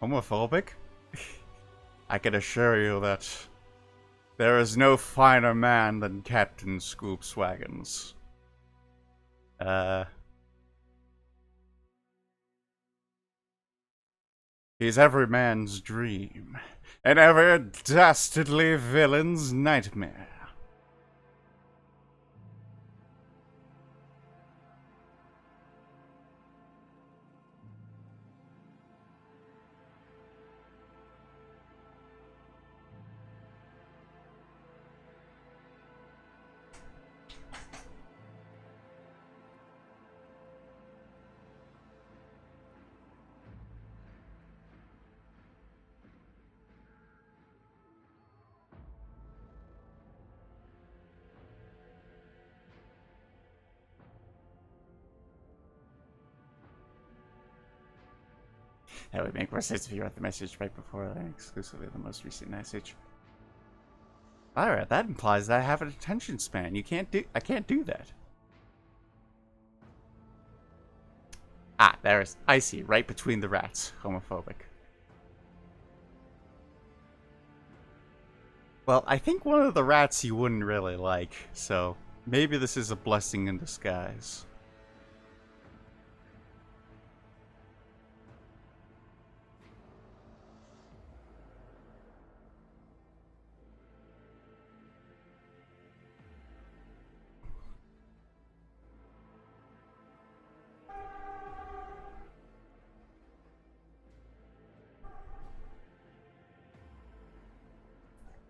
Homophobic? I can assure you that there is no finer man than Captain Scoob Swaggins. He's every man's dream, and every dastardly villain's nightmare. That would make more sense if you wrote the message right before than exclusively the most recent message. Alright, that implies that I have an attention span. I can't do that. Ah, there's, I see, right between the rats. Homophobic. Well, I think one of the rats you wouldn't really like, so maybe this is a blessing in disguise.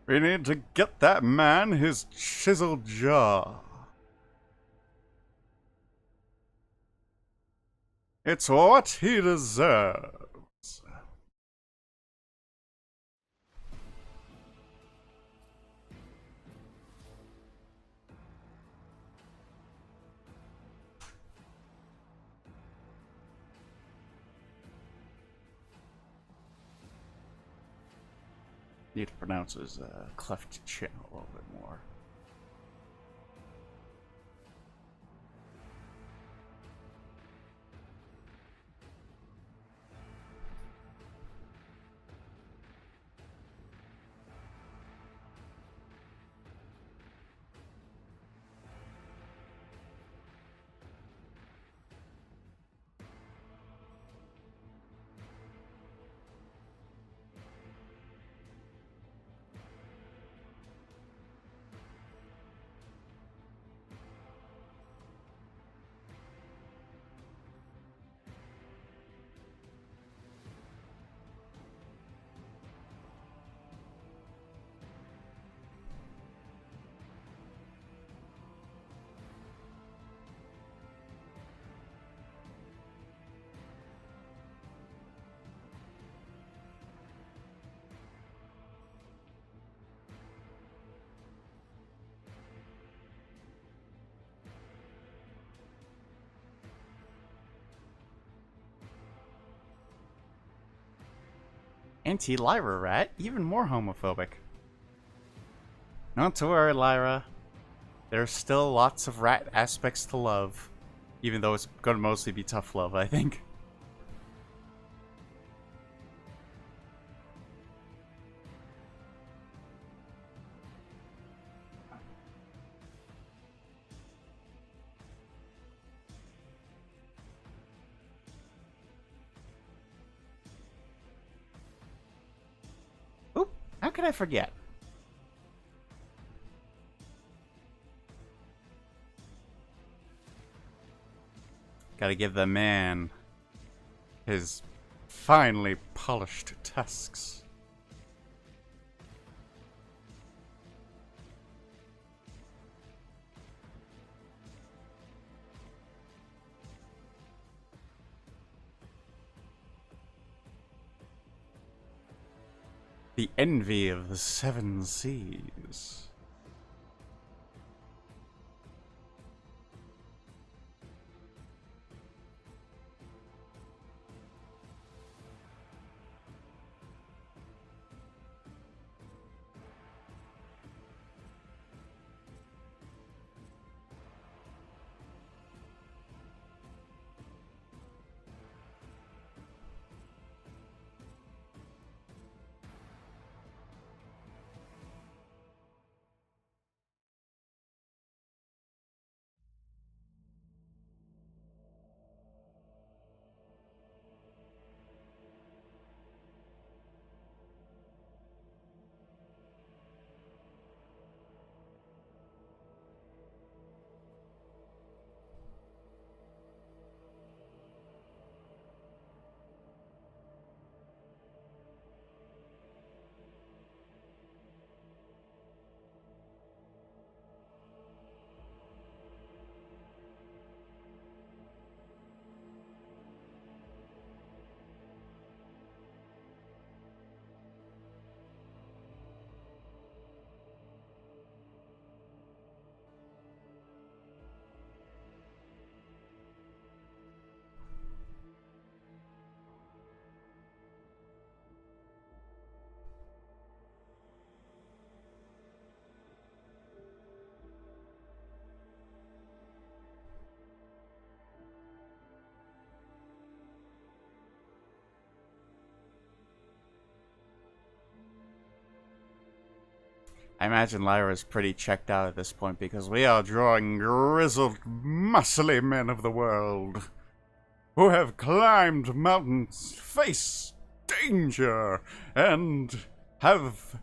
We need to get that man his chiseled jaw. It's what he deserves. Need to pronounce his cleft chin a little bit more. Anti-Lyra rat, even more homophobic. Not to worry, Lyra. There's still lots of rat aspects to love. Even though it's gonna mostly be tough love, I think. could I forget? Gotta give the man his finely polished tusks. The envy of the seven seas. I imagine Lyra's pretty checked out at this point because we are drawing grizzled, muscly men of the world who have climbed mountains, faced danger, and have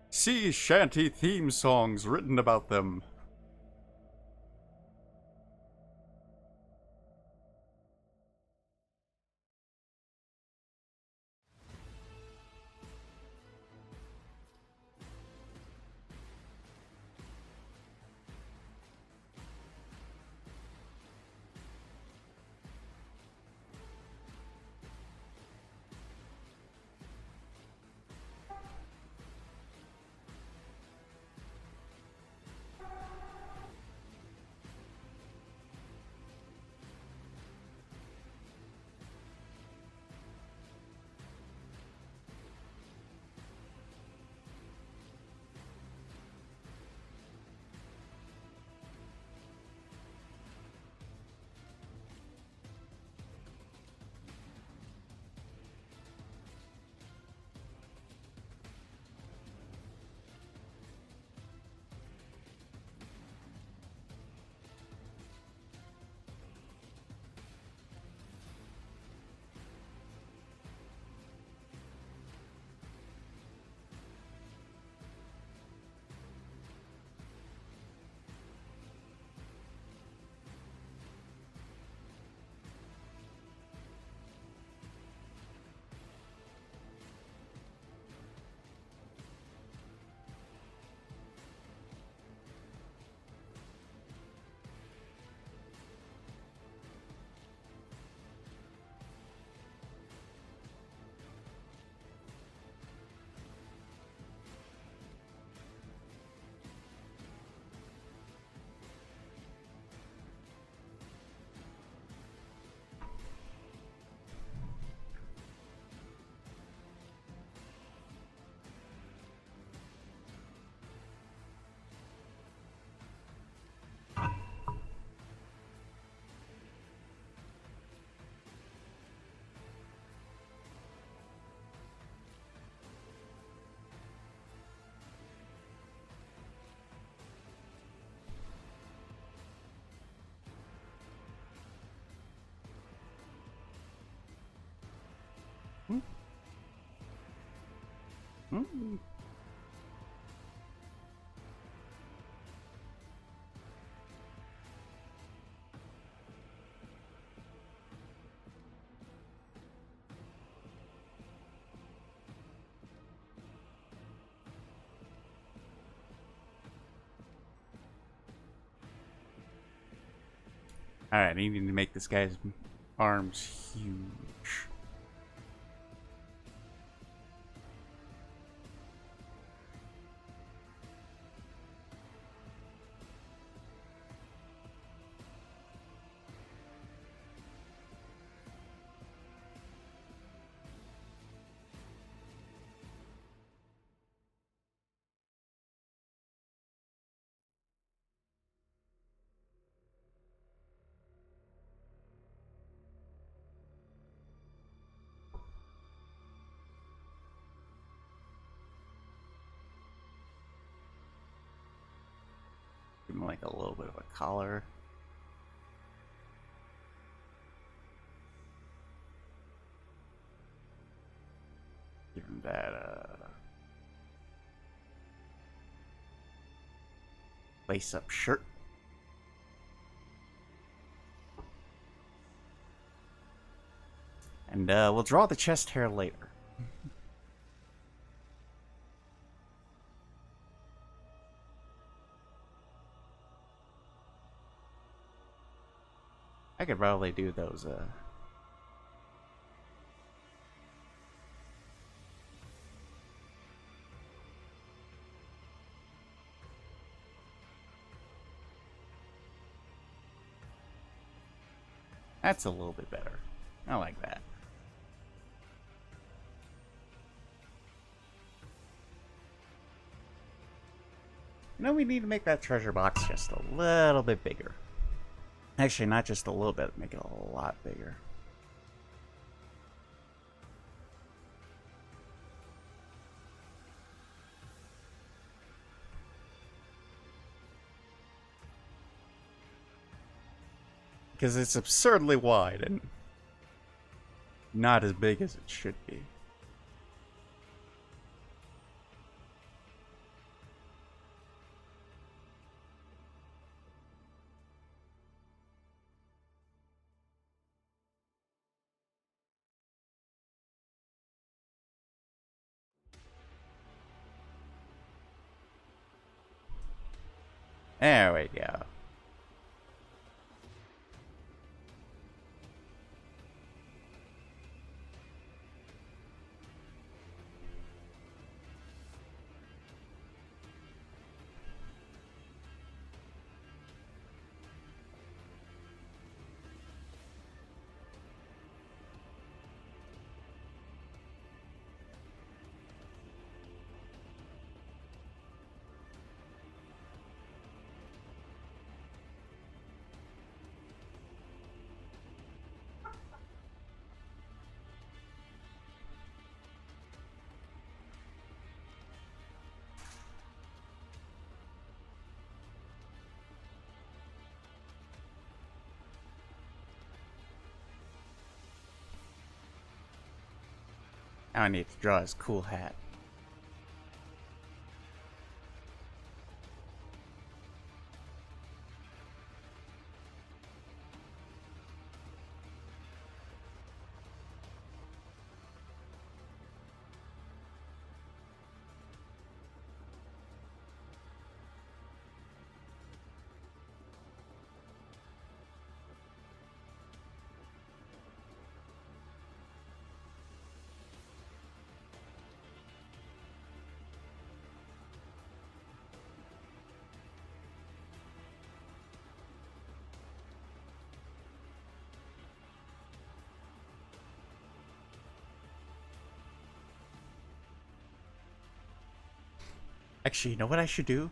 sea shanty theme songs written about them. Hmm? Alright, I need to make this guy's arms huge. Give him like a little bit of a collar. Give him that lace-up shirt. And we'll draw the chest hair later. I could probably do those, That's a little bit better. I like that. You know, we need to make that treasure box just a little bit bigger. Actually, not just a little bit, make it a lot bigger. Because it's absurdly wide and not as big as it should be. There we go. Now I need to draw his cool hat. Actually, you know what I should do?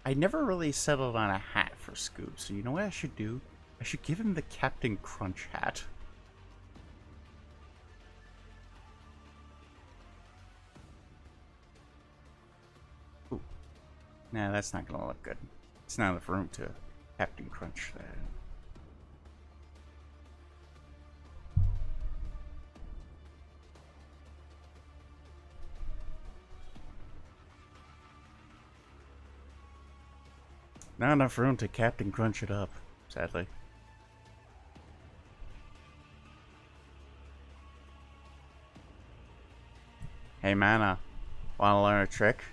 I never really settled on a hat for Scoob, so you know what I should do? I should give him the Captain Crunch hat. Ooh. Nah, that's not gonna look good. It's not enough room to Captain Crunch that. Not enough room to Captain Crunch it up, sadly. Hey Mana, wanna learn a trick?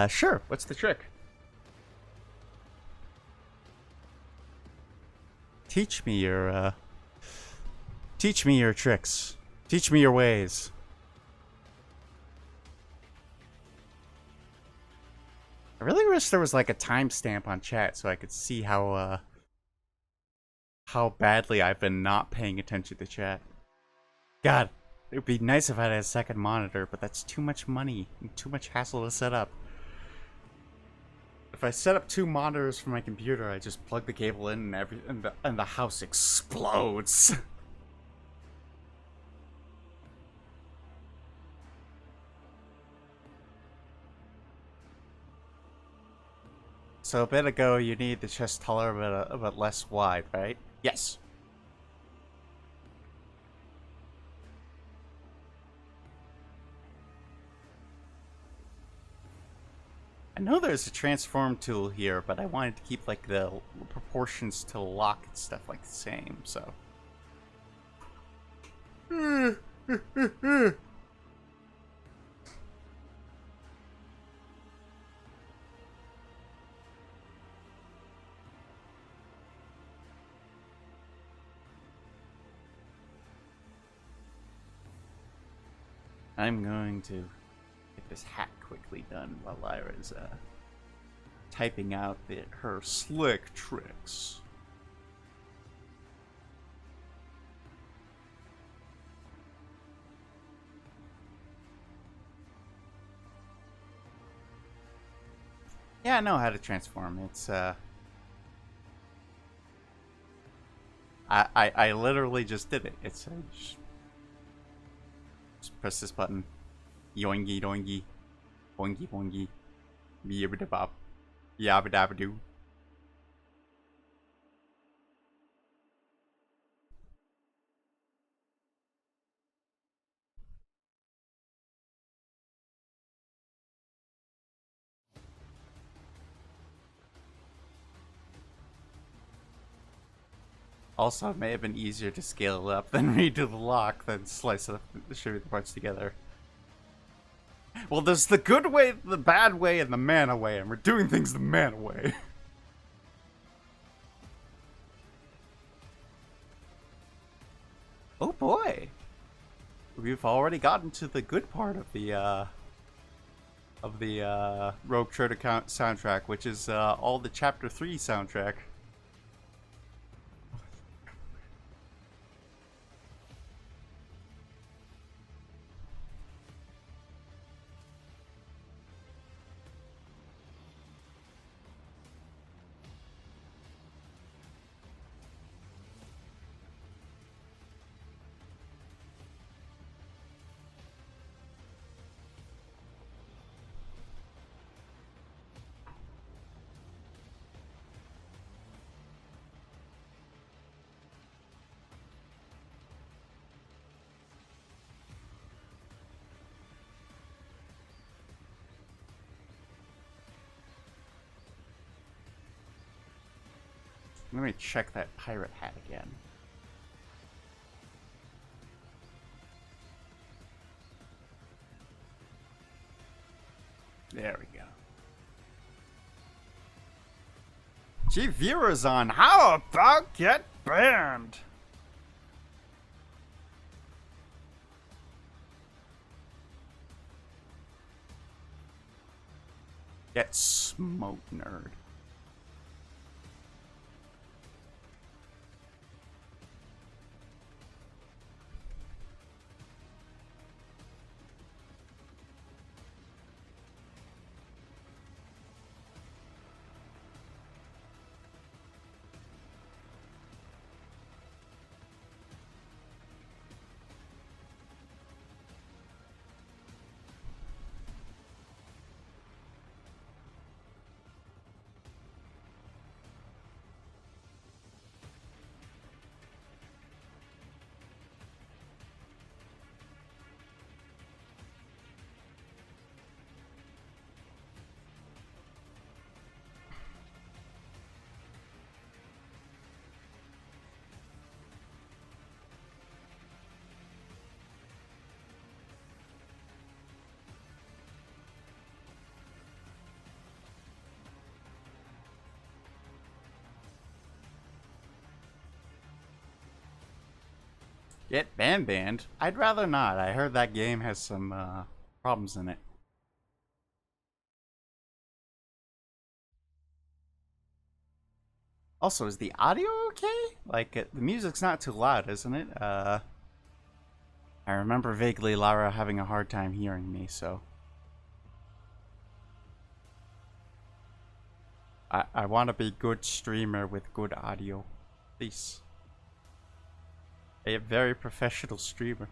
Sure. What's the trick? Teach me your, teach me your tricks. Teach me your ways. I really wish there was like a timestamp on chat so I could see how badly I've been not paying attention to chat. God, it would be nice if I had a second monitor, but that's too much money and too much hassle to set up. If I set up 2 monitors for my computer, I just plug the cable in and the house explodes. So a bit ago, you need the chest taller but less wide, right? Yes. I know there's a transform tool here, but I wanted to keep like the proportions to lock and stuff like the same, so. I'm going to get this hat quickly done while Lyra's typing out her slick tricks. Yeah, I know how to transform. It's I literally just did it. It's just press this button. Yoingy doingy. Boingy boingy. Yabba bop. Yabba dabba doo. Also, it may have been easier to scale it up than redo the lock than slice it up and shoot the parts together. Well, there's the good way, the bad way, and the mana way, and we're doing things the mana way. Oh boy! We've already gotten to the good part of the Rogue Trader soundtrack, which is all the Chapter 3 soundtrack. Let me check that pirate hat again. There we go. Gee, viewers on, how about get banned? Get smoked, nerd. Get banned? I'd rather not. I heard that game has some problems in it. Also, is the audio okay? Like, the music's not too loud, isn't it? I remember vaguely Lara having a hard time hearing me, so... I want to be good streamer with good audio. Please. A very professional streamer.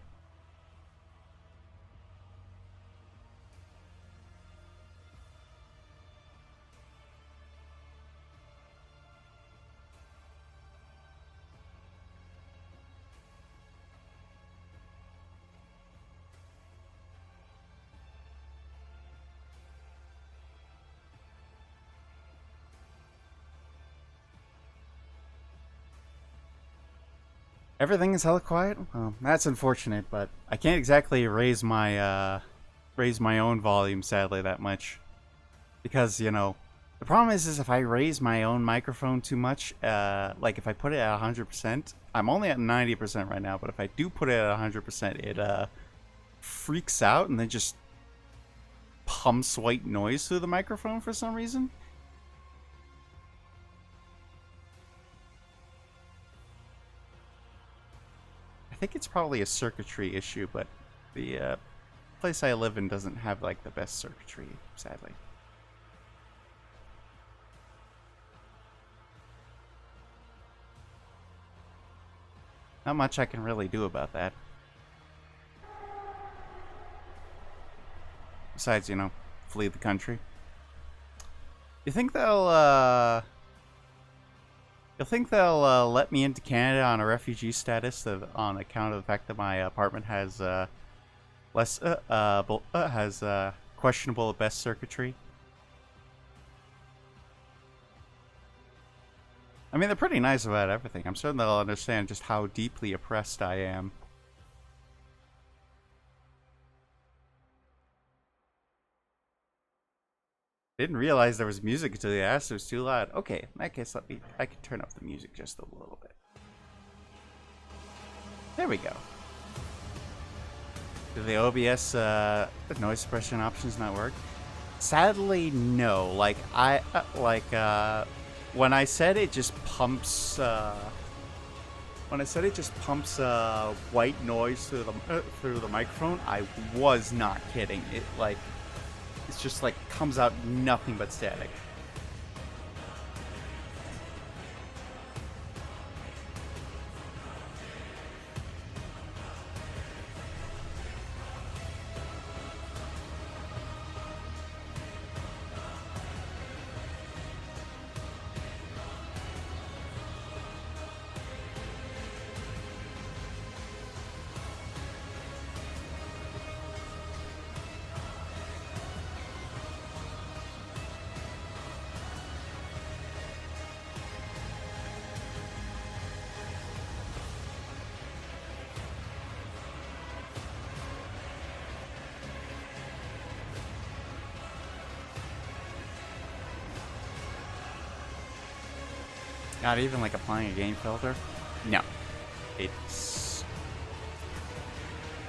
Everything is hella quiet? Well, that's unfortunate, but I can't exactly raise my own volume, sadly, that much. Because, you know, the problem is if I raise my own microphone too much, like if I put it at 100%, I'm only at 90% right now, but if I do put it at 100%, it freaks out and then just pumps white noise through the microphone for some reason. I think it's probably a circuitry issue, but the place I live in doesn't have like the best circuitry, sadly. Not much I can really do about that. Besides, you know, flee the country. You think they'll let me into Canada on a refugee status on account of the fact that my apartment has questionable at best circuitry? I mean, they're pretty nice about everything. I'm certain they'll understand just how deeply oppressed I am. Didn't realize there was music until they asked. It was too loud. Okay, in that case, I can turn up the music just a little bit. There we go. Do the OBS noise suppression options not work? Sadly, no. Like when I said it just pumps white noise through the microphone, I was not kidding. It's just like comes out nothing but static. Not even like applying a gain filter? No. It's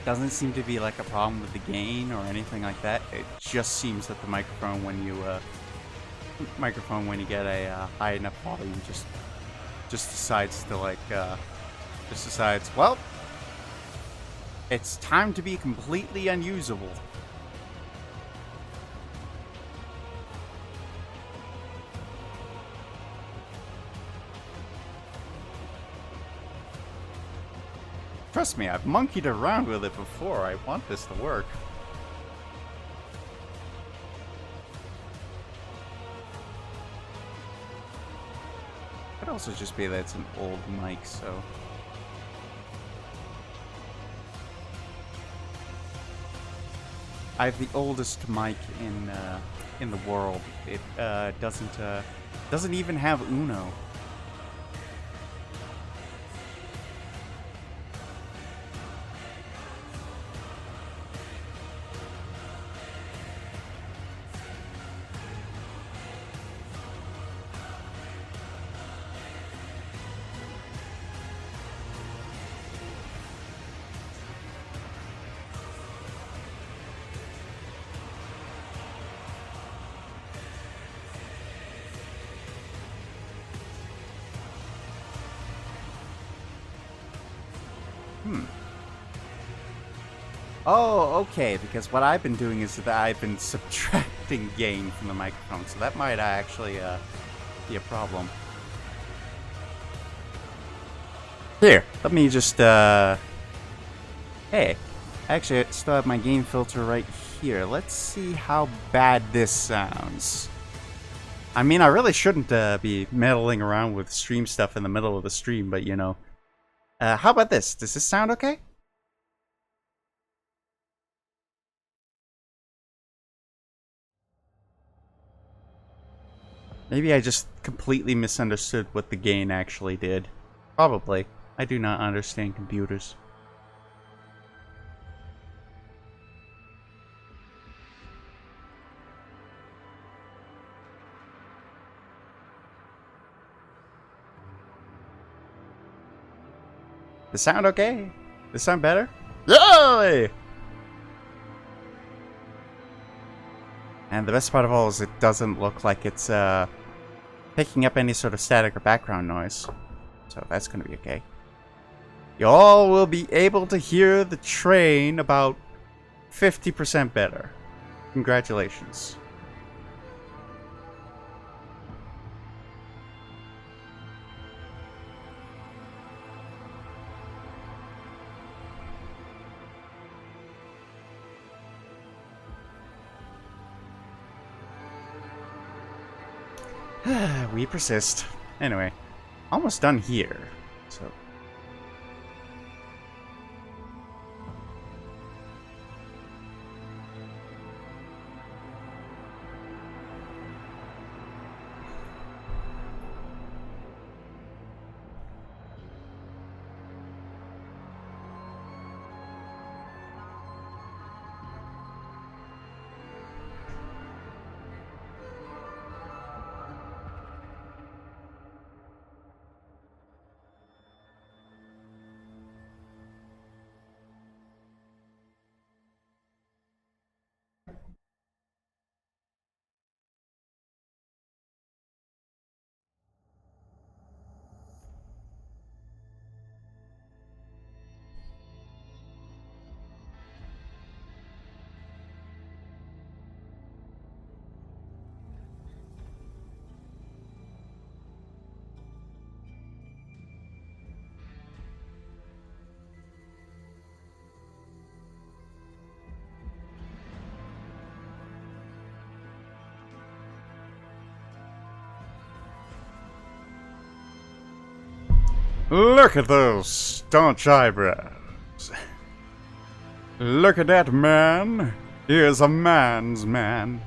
doesn't seem to be like a problem with the gain or anything like that. It just seems that the microphone when you get a high enough volume just decides to well, it's time to be completely unusable. Trust me, I've monkeyed around with it before. I want this to work. Could also just be that it's an old mic, so... I have the oldest mic in the world. It doesn't even have Uno. Oh, okay, because what I've been doing is that I've been subtracting gain from the microphone, so that might actually be a problem. Here, let me just, hey, actually, I still have my gain filter right here. Let's see how bad this sounds. I mean, I really shouldn't be meddling around with stream stuff in the middle of the stream, but you know. How about this? Does this sound okay? Maybe I just completely misunderstood what the gain actually did. Probably. I do not understand computers. Does sound okay? Does sound better? Yay! And the best part of all is it doesn't look like it's picking up any sort of static or background noise. So that's gonna be okay. Y'all will be able to hear the train about 50% better. Congratulations. We persist. Anyway, almost done here. So. Look at those staunch eyebrows. Look at that man. He is a man's man.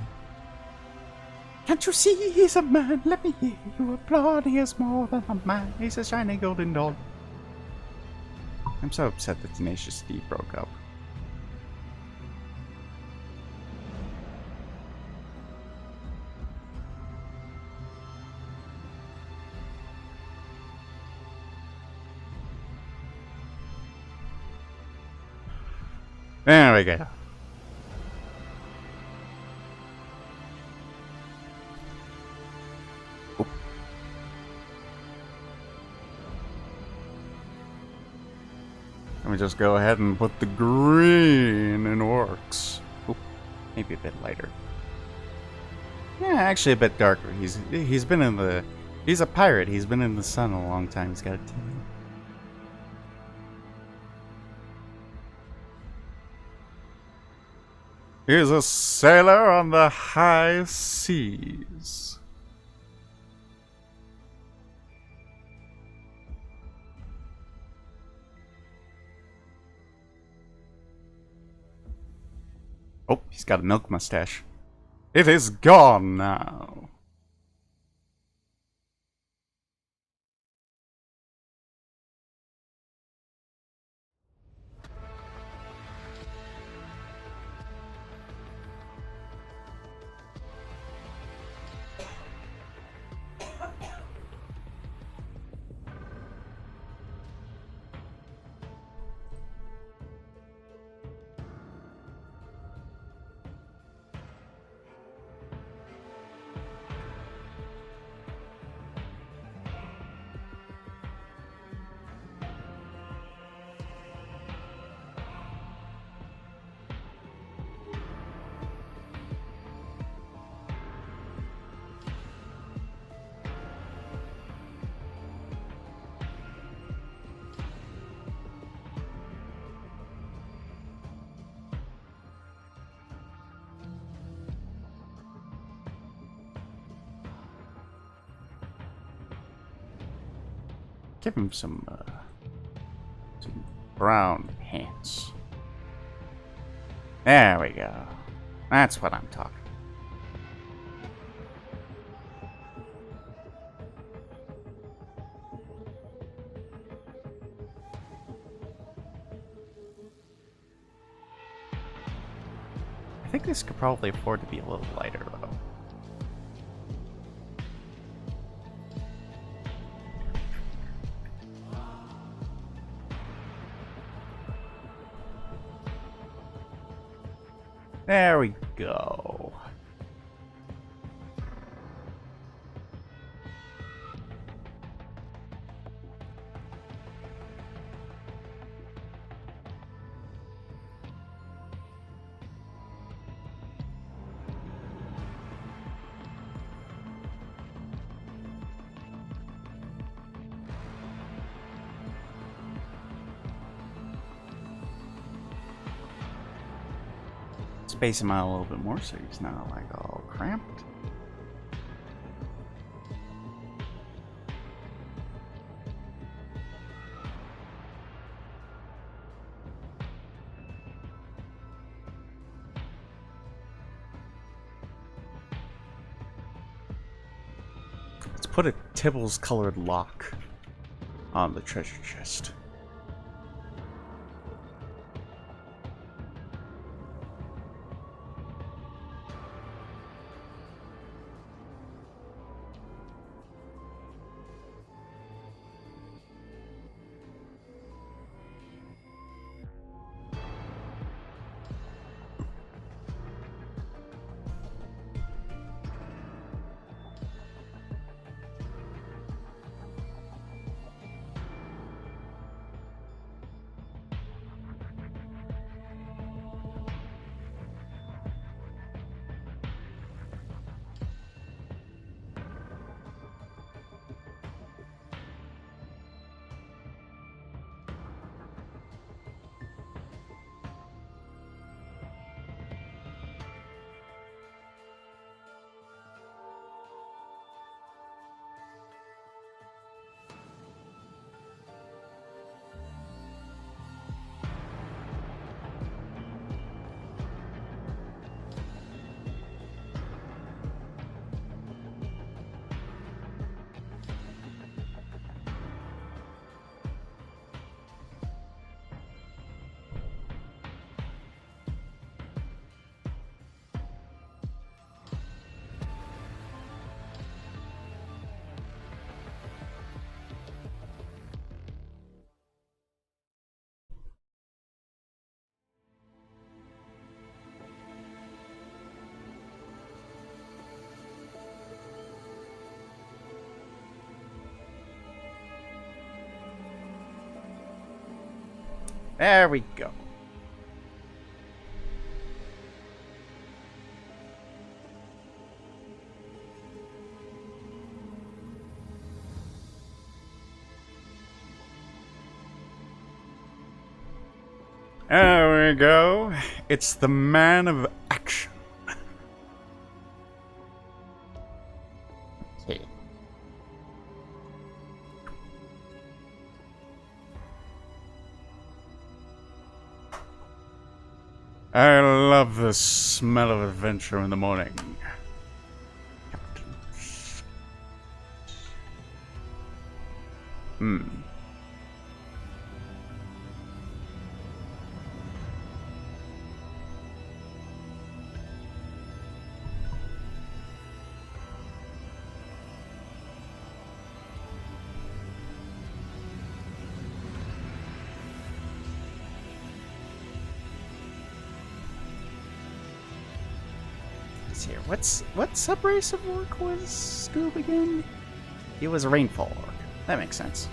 Can't you see he's a man? Let me hear you applaud. He is more than a man. He's a shiny golden doll. I'm so upset that Tenacious D broke up. There we go. Oop. Let me just go ahead and put the green in orcs. Oop. Maybe a bit lighter. Yeah, actually a bit darker. He's been in the... He's a pirate. He's been in the sun a long time. He's got a tan. He's a sailor on the high seas. Oh, he's got a milk mustache. It is gone now. Give him some brown pants. There we go. That's what I'm talking. I think this could probably afford to be a little lighter, though. There we go. Space him out a little bit more so he's not like all cramped. Let's put a Tibbles colored lock on the treasure chest. There we go. There we go. It's the man of action. Okay. I love the smell of adventure in the morning. Here. What subrace of orc was Scoob again? He was a rainfall orc. That makes sense.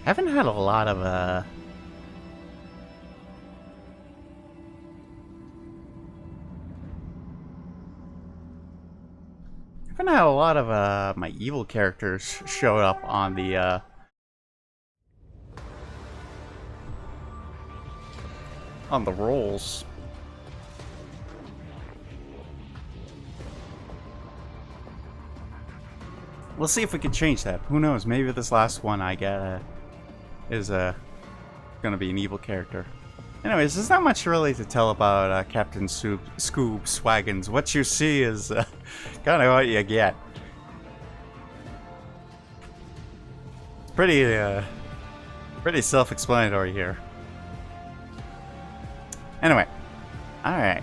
Haven't had a lot of Even had a lot of my evil characters showed up on the rolls. We'll see if we can change that. Who knows? Maybe this last one I get is gonna be an evil character. Anyways, there's not much really to tell about Captain Scoob Swaggins. What you see is kind of what you get. It's pretty self-explanatory here. Anyway, all right.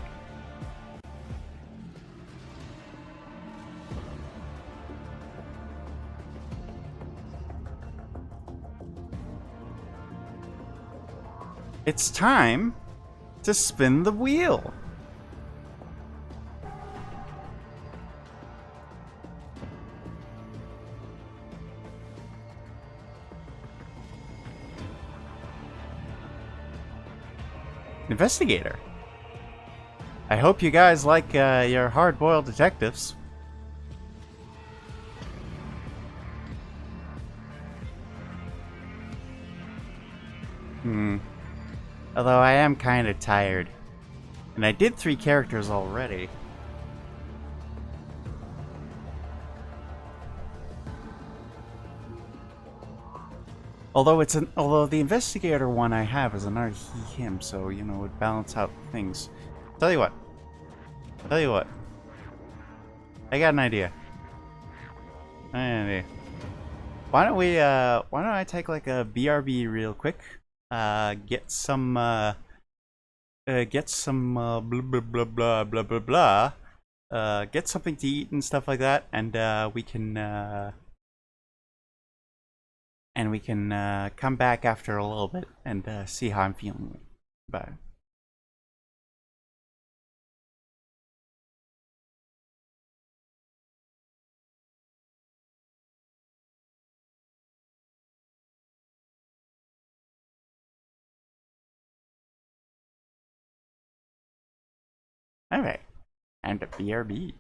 It's time to spin the wheel. Investigator. I hope you guys like your hard-boiled detectives. Although I am kind of tired. And I did 3 characters already. Although the investigator one I have is another he/him, so you know it balance out things. Tell you what. I got an idea. Why don't I take like a BRB real quick? Get some blah blah blah blah blah blah blah. Get something to eat and stuff like that, and we can come back after a little bit and see how I'm feeling about it. Alright, and a BRB.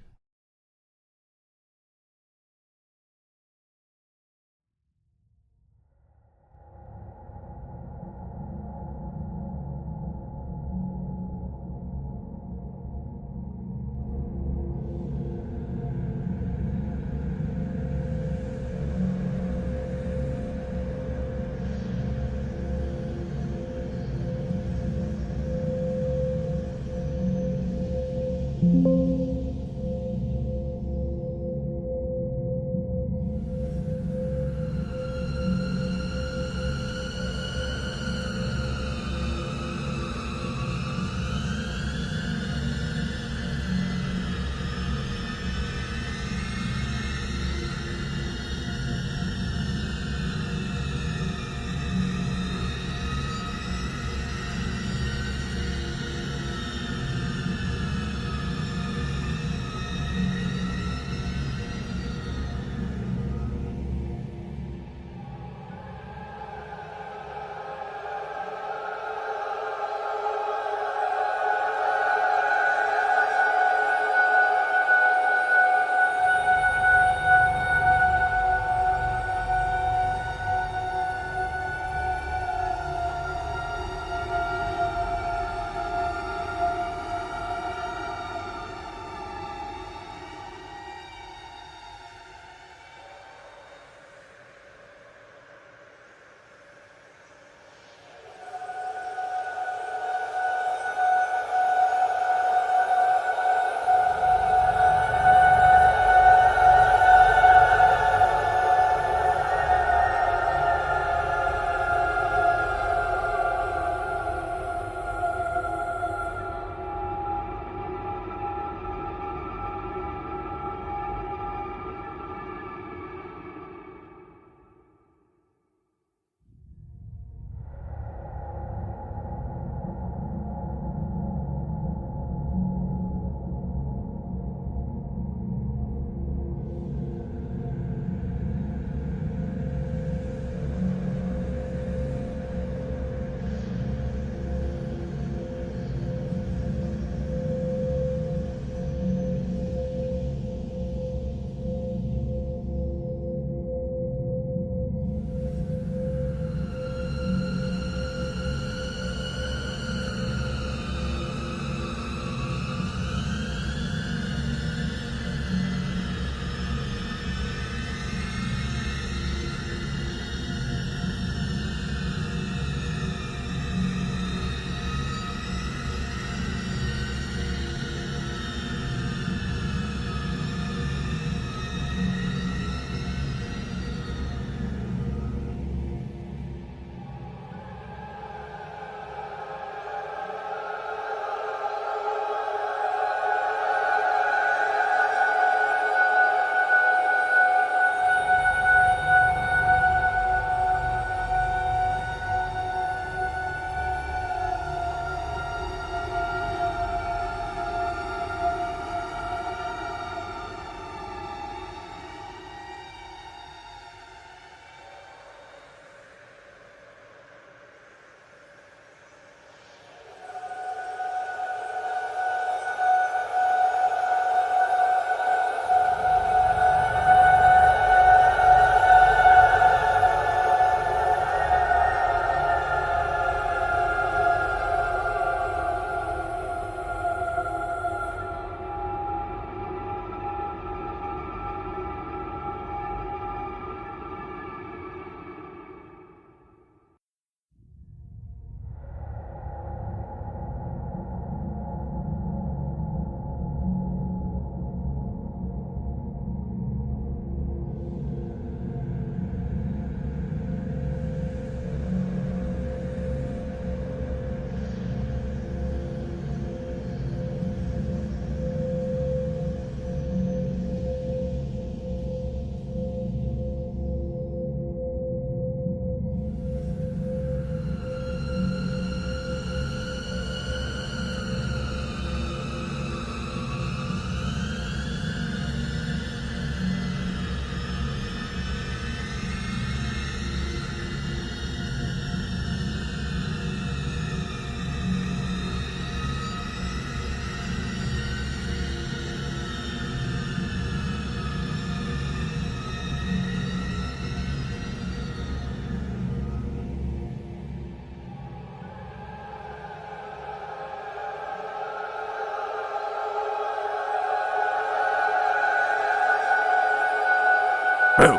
Boo!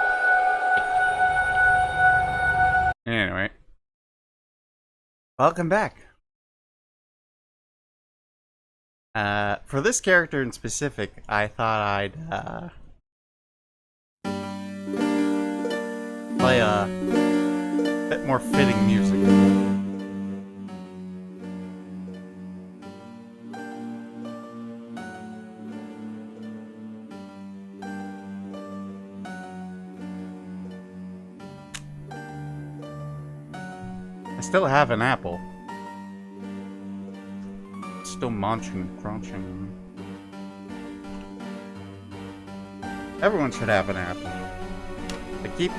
Anyway. Welcome back. For this character in specific, I thought I'd, play a bit more fitting music. I still have an apple. Still munching, crunching. Everyone should have an apple. But keep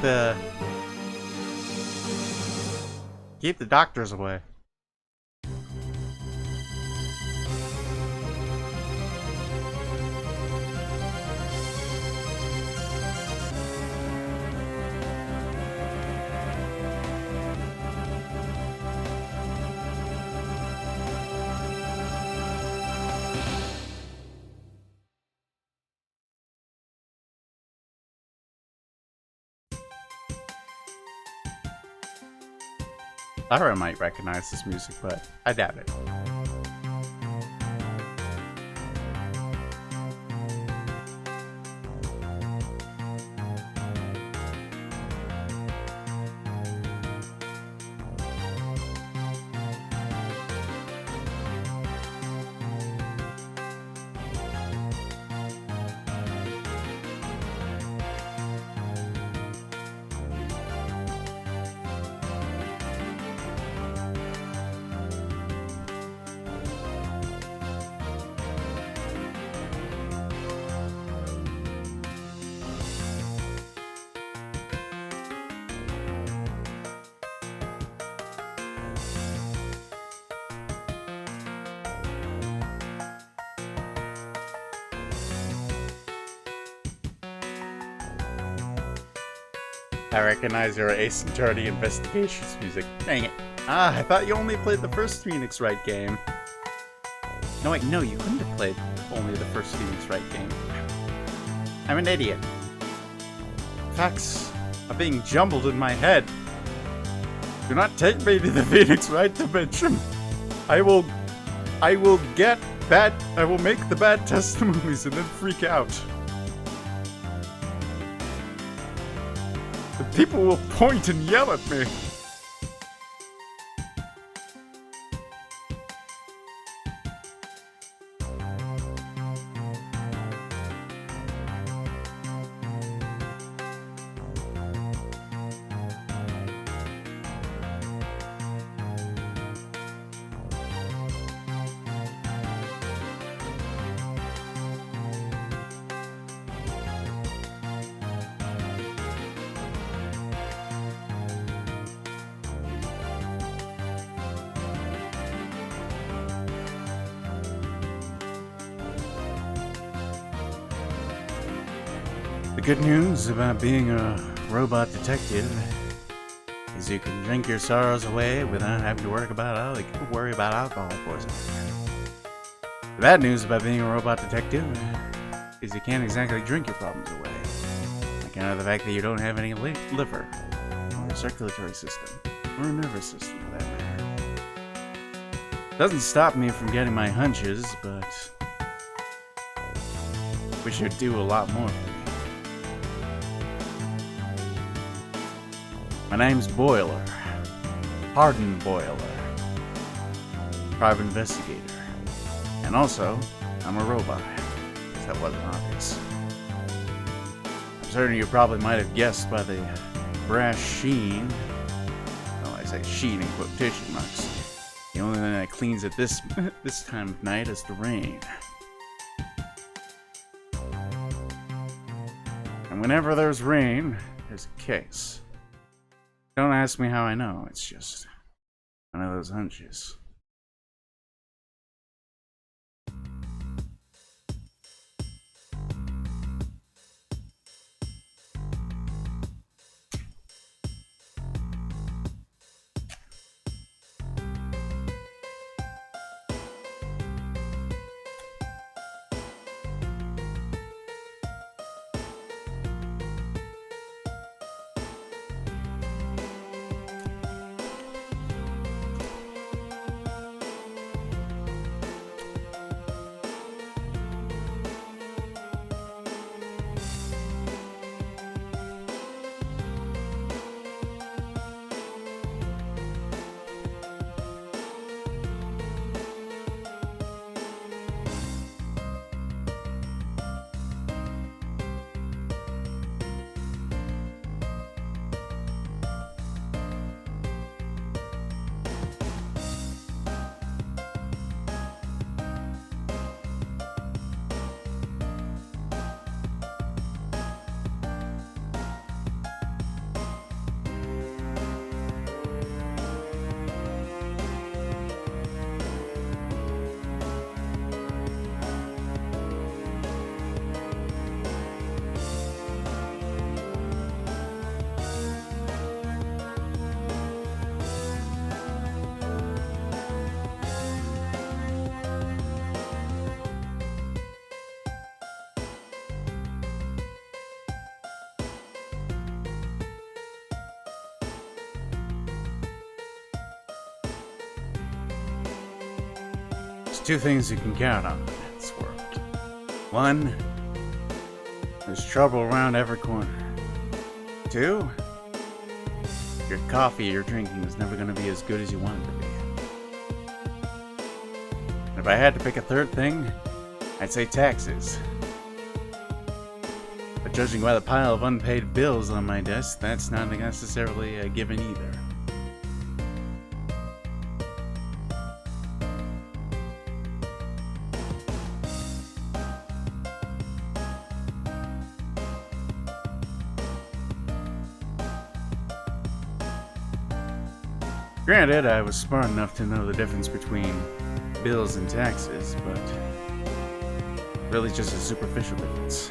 the doctors away. Lara might recognize this music, but I doubt it. I recognize your Ace Attorney Investigations music. Dang it. Ah, I thought you only played the first Phoenix Wright game. No, wait, no, you couldn't have played only the first Phoenix Wright game. I'm an idiot. Facts are being jumbled in my head. Do not take me to the Phoenix Wright dimension. I will make the bad testimonies and then freak out. The people will point and yell at me. The good news about being a robot detective is you can drink your sorrows away without having to worry about alcohol poisoning. The bad news about being a robot detective is you can't exactly drink your problems away. Like the fact that you don't have any liver, or a circulatory system, or a nervous system for that matter. Doesn't stop me from getting my hunches, but wish it'd do a lot more for me. My name's Boiler. Hardin Boiler. Private investigator. And also, I'm a robot. If that wasn't obvious. I'm certain you probably might have guessed by the brass sheen. Well, I say sheen in quotation marks. The only thing that cleans it this time of night is the rain. And whenever there's rain, there's a case. Don't ask me how I know, it's just one of those hunches. two things you can count on in this world. One, there's trouble around every corner. Two, your coffee you're drinking is never going to be as good as you want it to be. And if I had to pick a third thing, I'd say taxes. But judging by the pile of unpaid bills on my desk, that's not necessarily a given either. Granted, I was smart enough to know the difference between bills and taxes, but really just a superficial difference.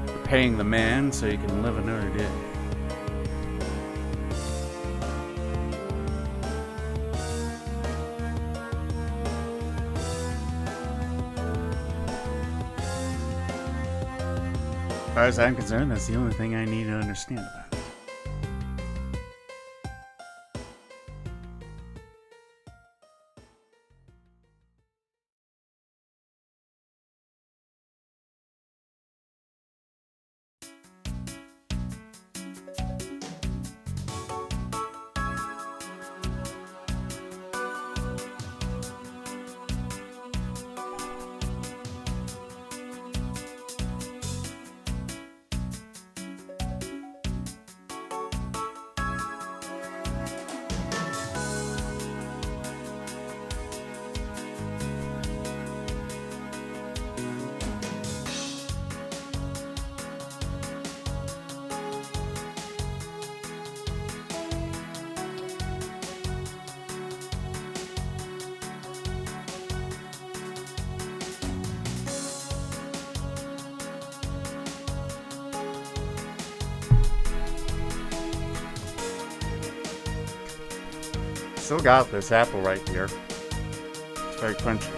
You're paying the man so you can live another day. As far as I'm concerned, that's the only thing I need to understand about it. Still got this apple right here. It's very crunchy.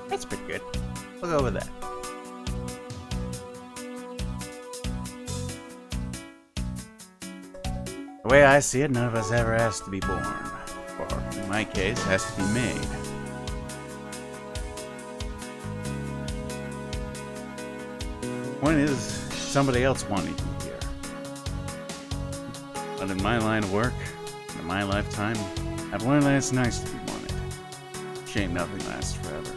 That's pretty good. We'll go with that. The way I see it, none of us ever has to be born. Or, in my case, has to be made. Point is, somebody else wanted you here. But in my line of work, in my lifetime, I've learned that it's nice to be wanted. Shame nothing lasts forever.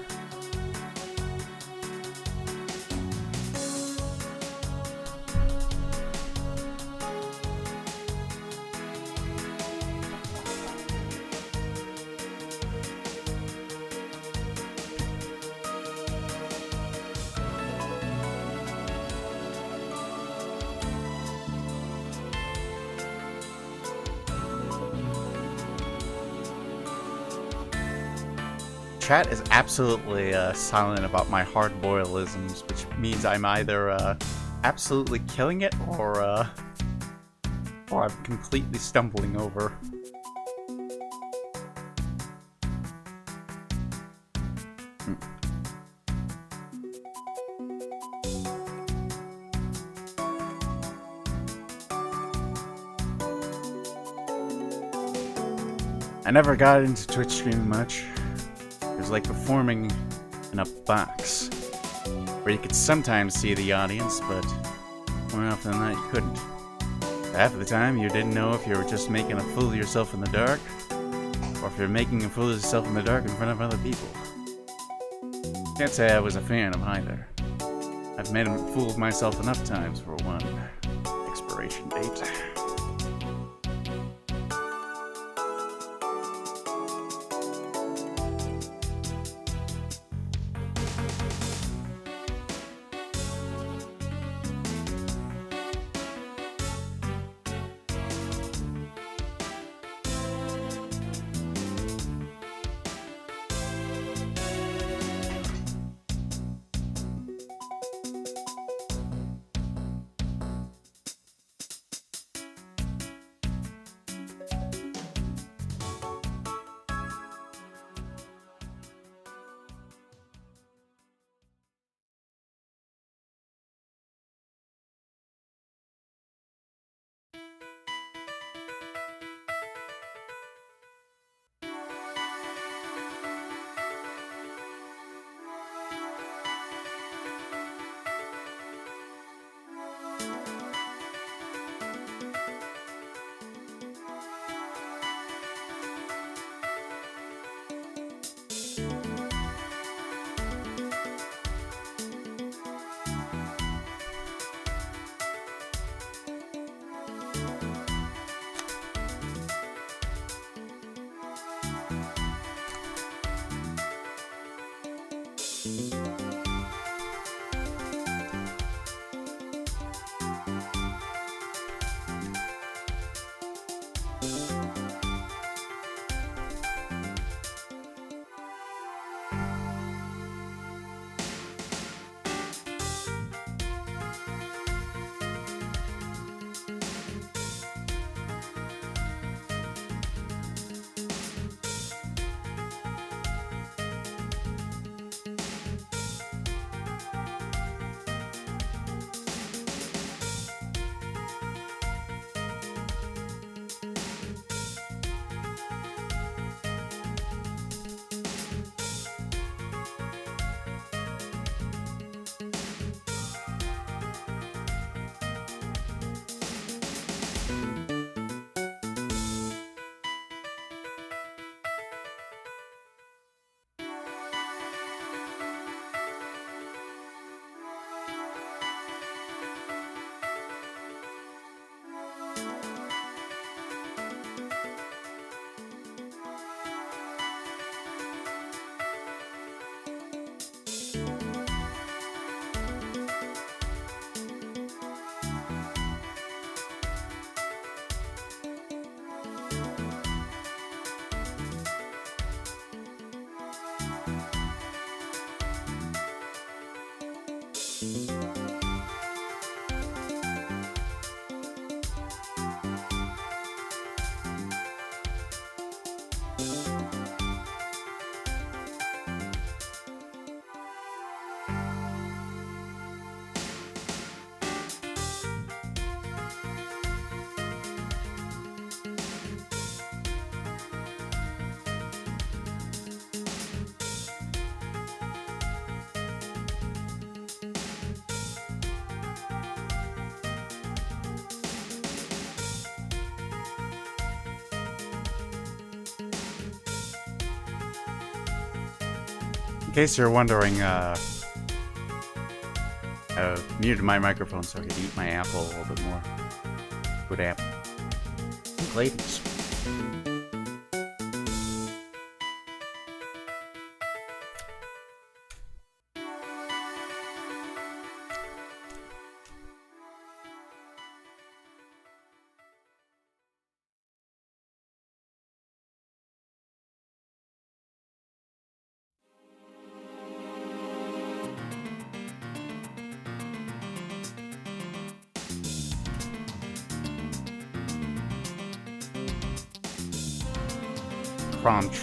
chat is absolutely silent about my hard-boilisms, which means I'm either absolutely killing it or I'm completely stumbling over. I never got into Twitch streaming much. It was like performing in a box, where you could sometimes see the audience, but more often than not you couldn't. Half of the time you didn't know if you were just making a fool of yourself in the dark, or if you're making a fool of yourself in the dark in front of other people. Can't say I was a fan of either. I've made a fool of myself enough times for one expiration date. In case you're wondering, I muted my microphone so I could eat my apple a little bit more. Good apple. Ladies. crunch.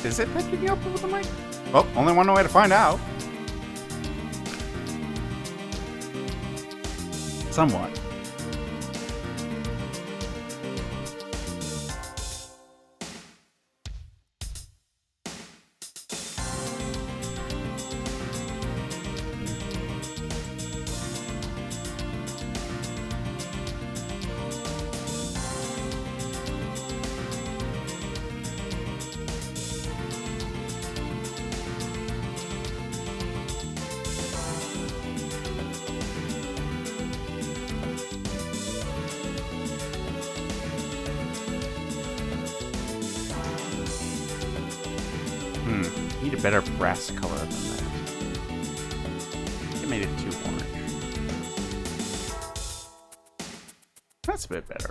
Is it picking you up with the mic? Well, only one way to find out. Somewhat. Need a better brass color than that. I think I made it too orange. That's a bit better.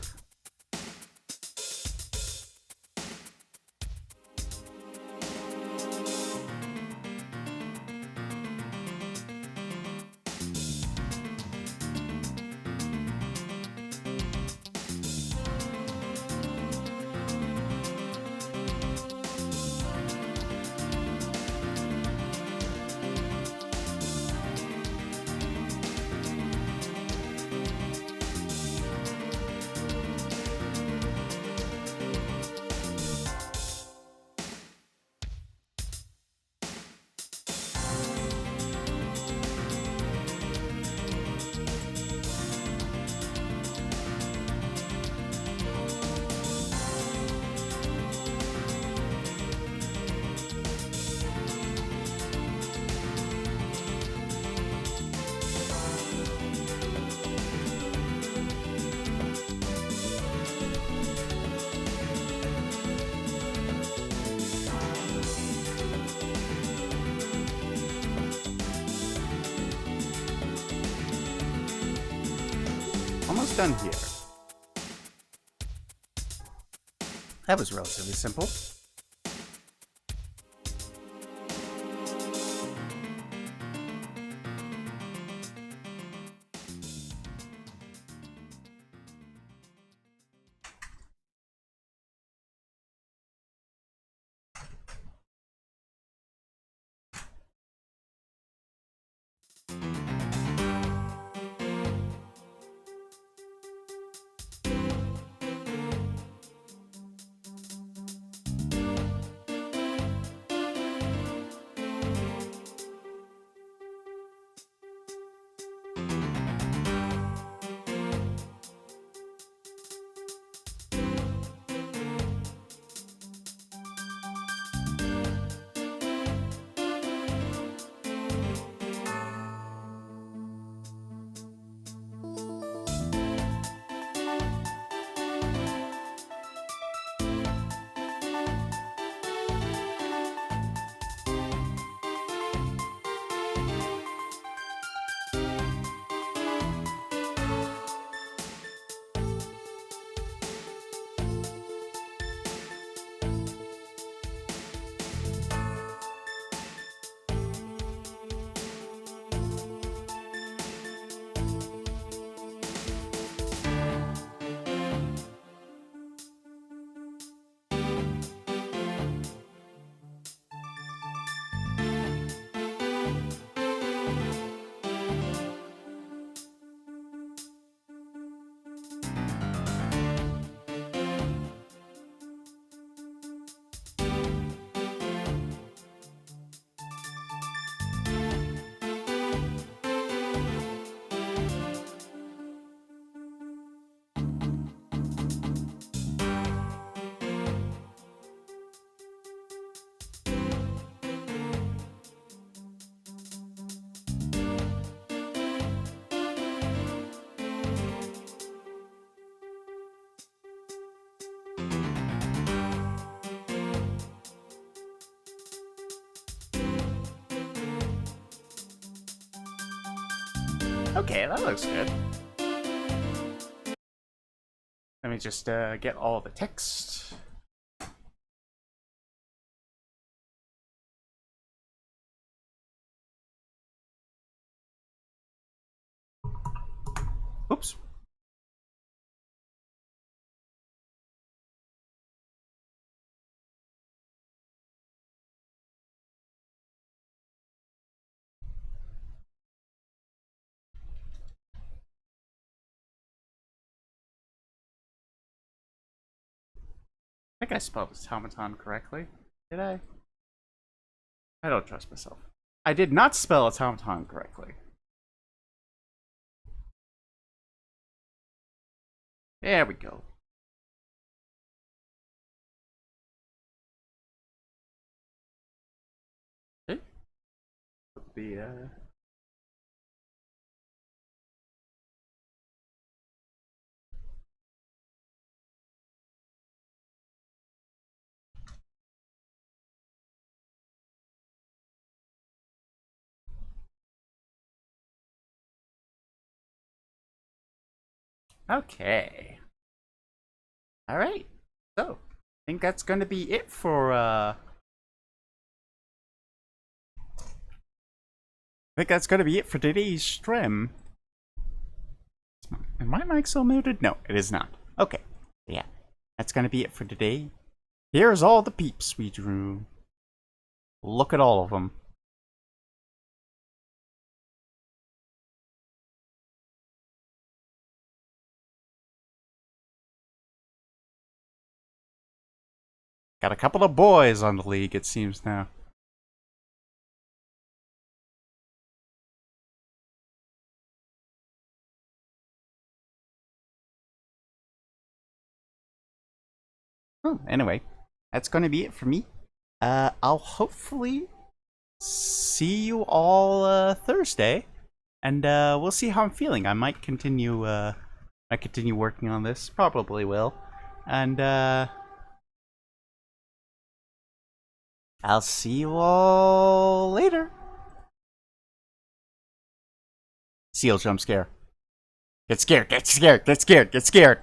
Almost done here. That was relatively simple. Okay, that looks good. Let me just get all the text. Oops. I think I spelled automaton correctly. Did I? I don't trust myself. I did not spell automaton correctly. There we go. Okay. Okay. All right. So, I think that's going to be it for I think that's going to be it for today's stream. Am my mic still muted? No, it is not. Okay. Yeah. That's going to be it for today. Here's all the peeps we drew. Look at all of them. Got a couple of boys on the league, it seems now. Oh, anyway, that's going to be it for me. I'll hopefully see you all Thursday, and we'll see how I'm feeling. I might continue. I continue working on this. Probably will, and I'll see you all later. Seal jump scare. Get scared. Get scared. Get scared. Get scared.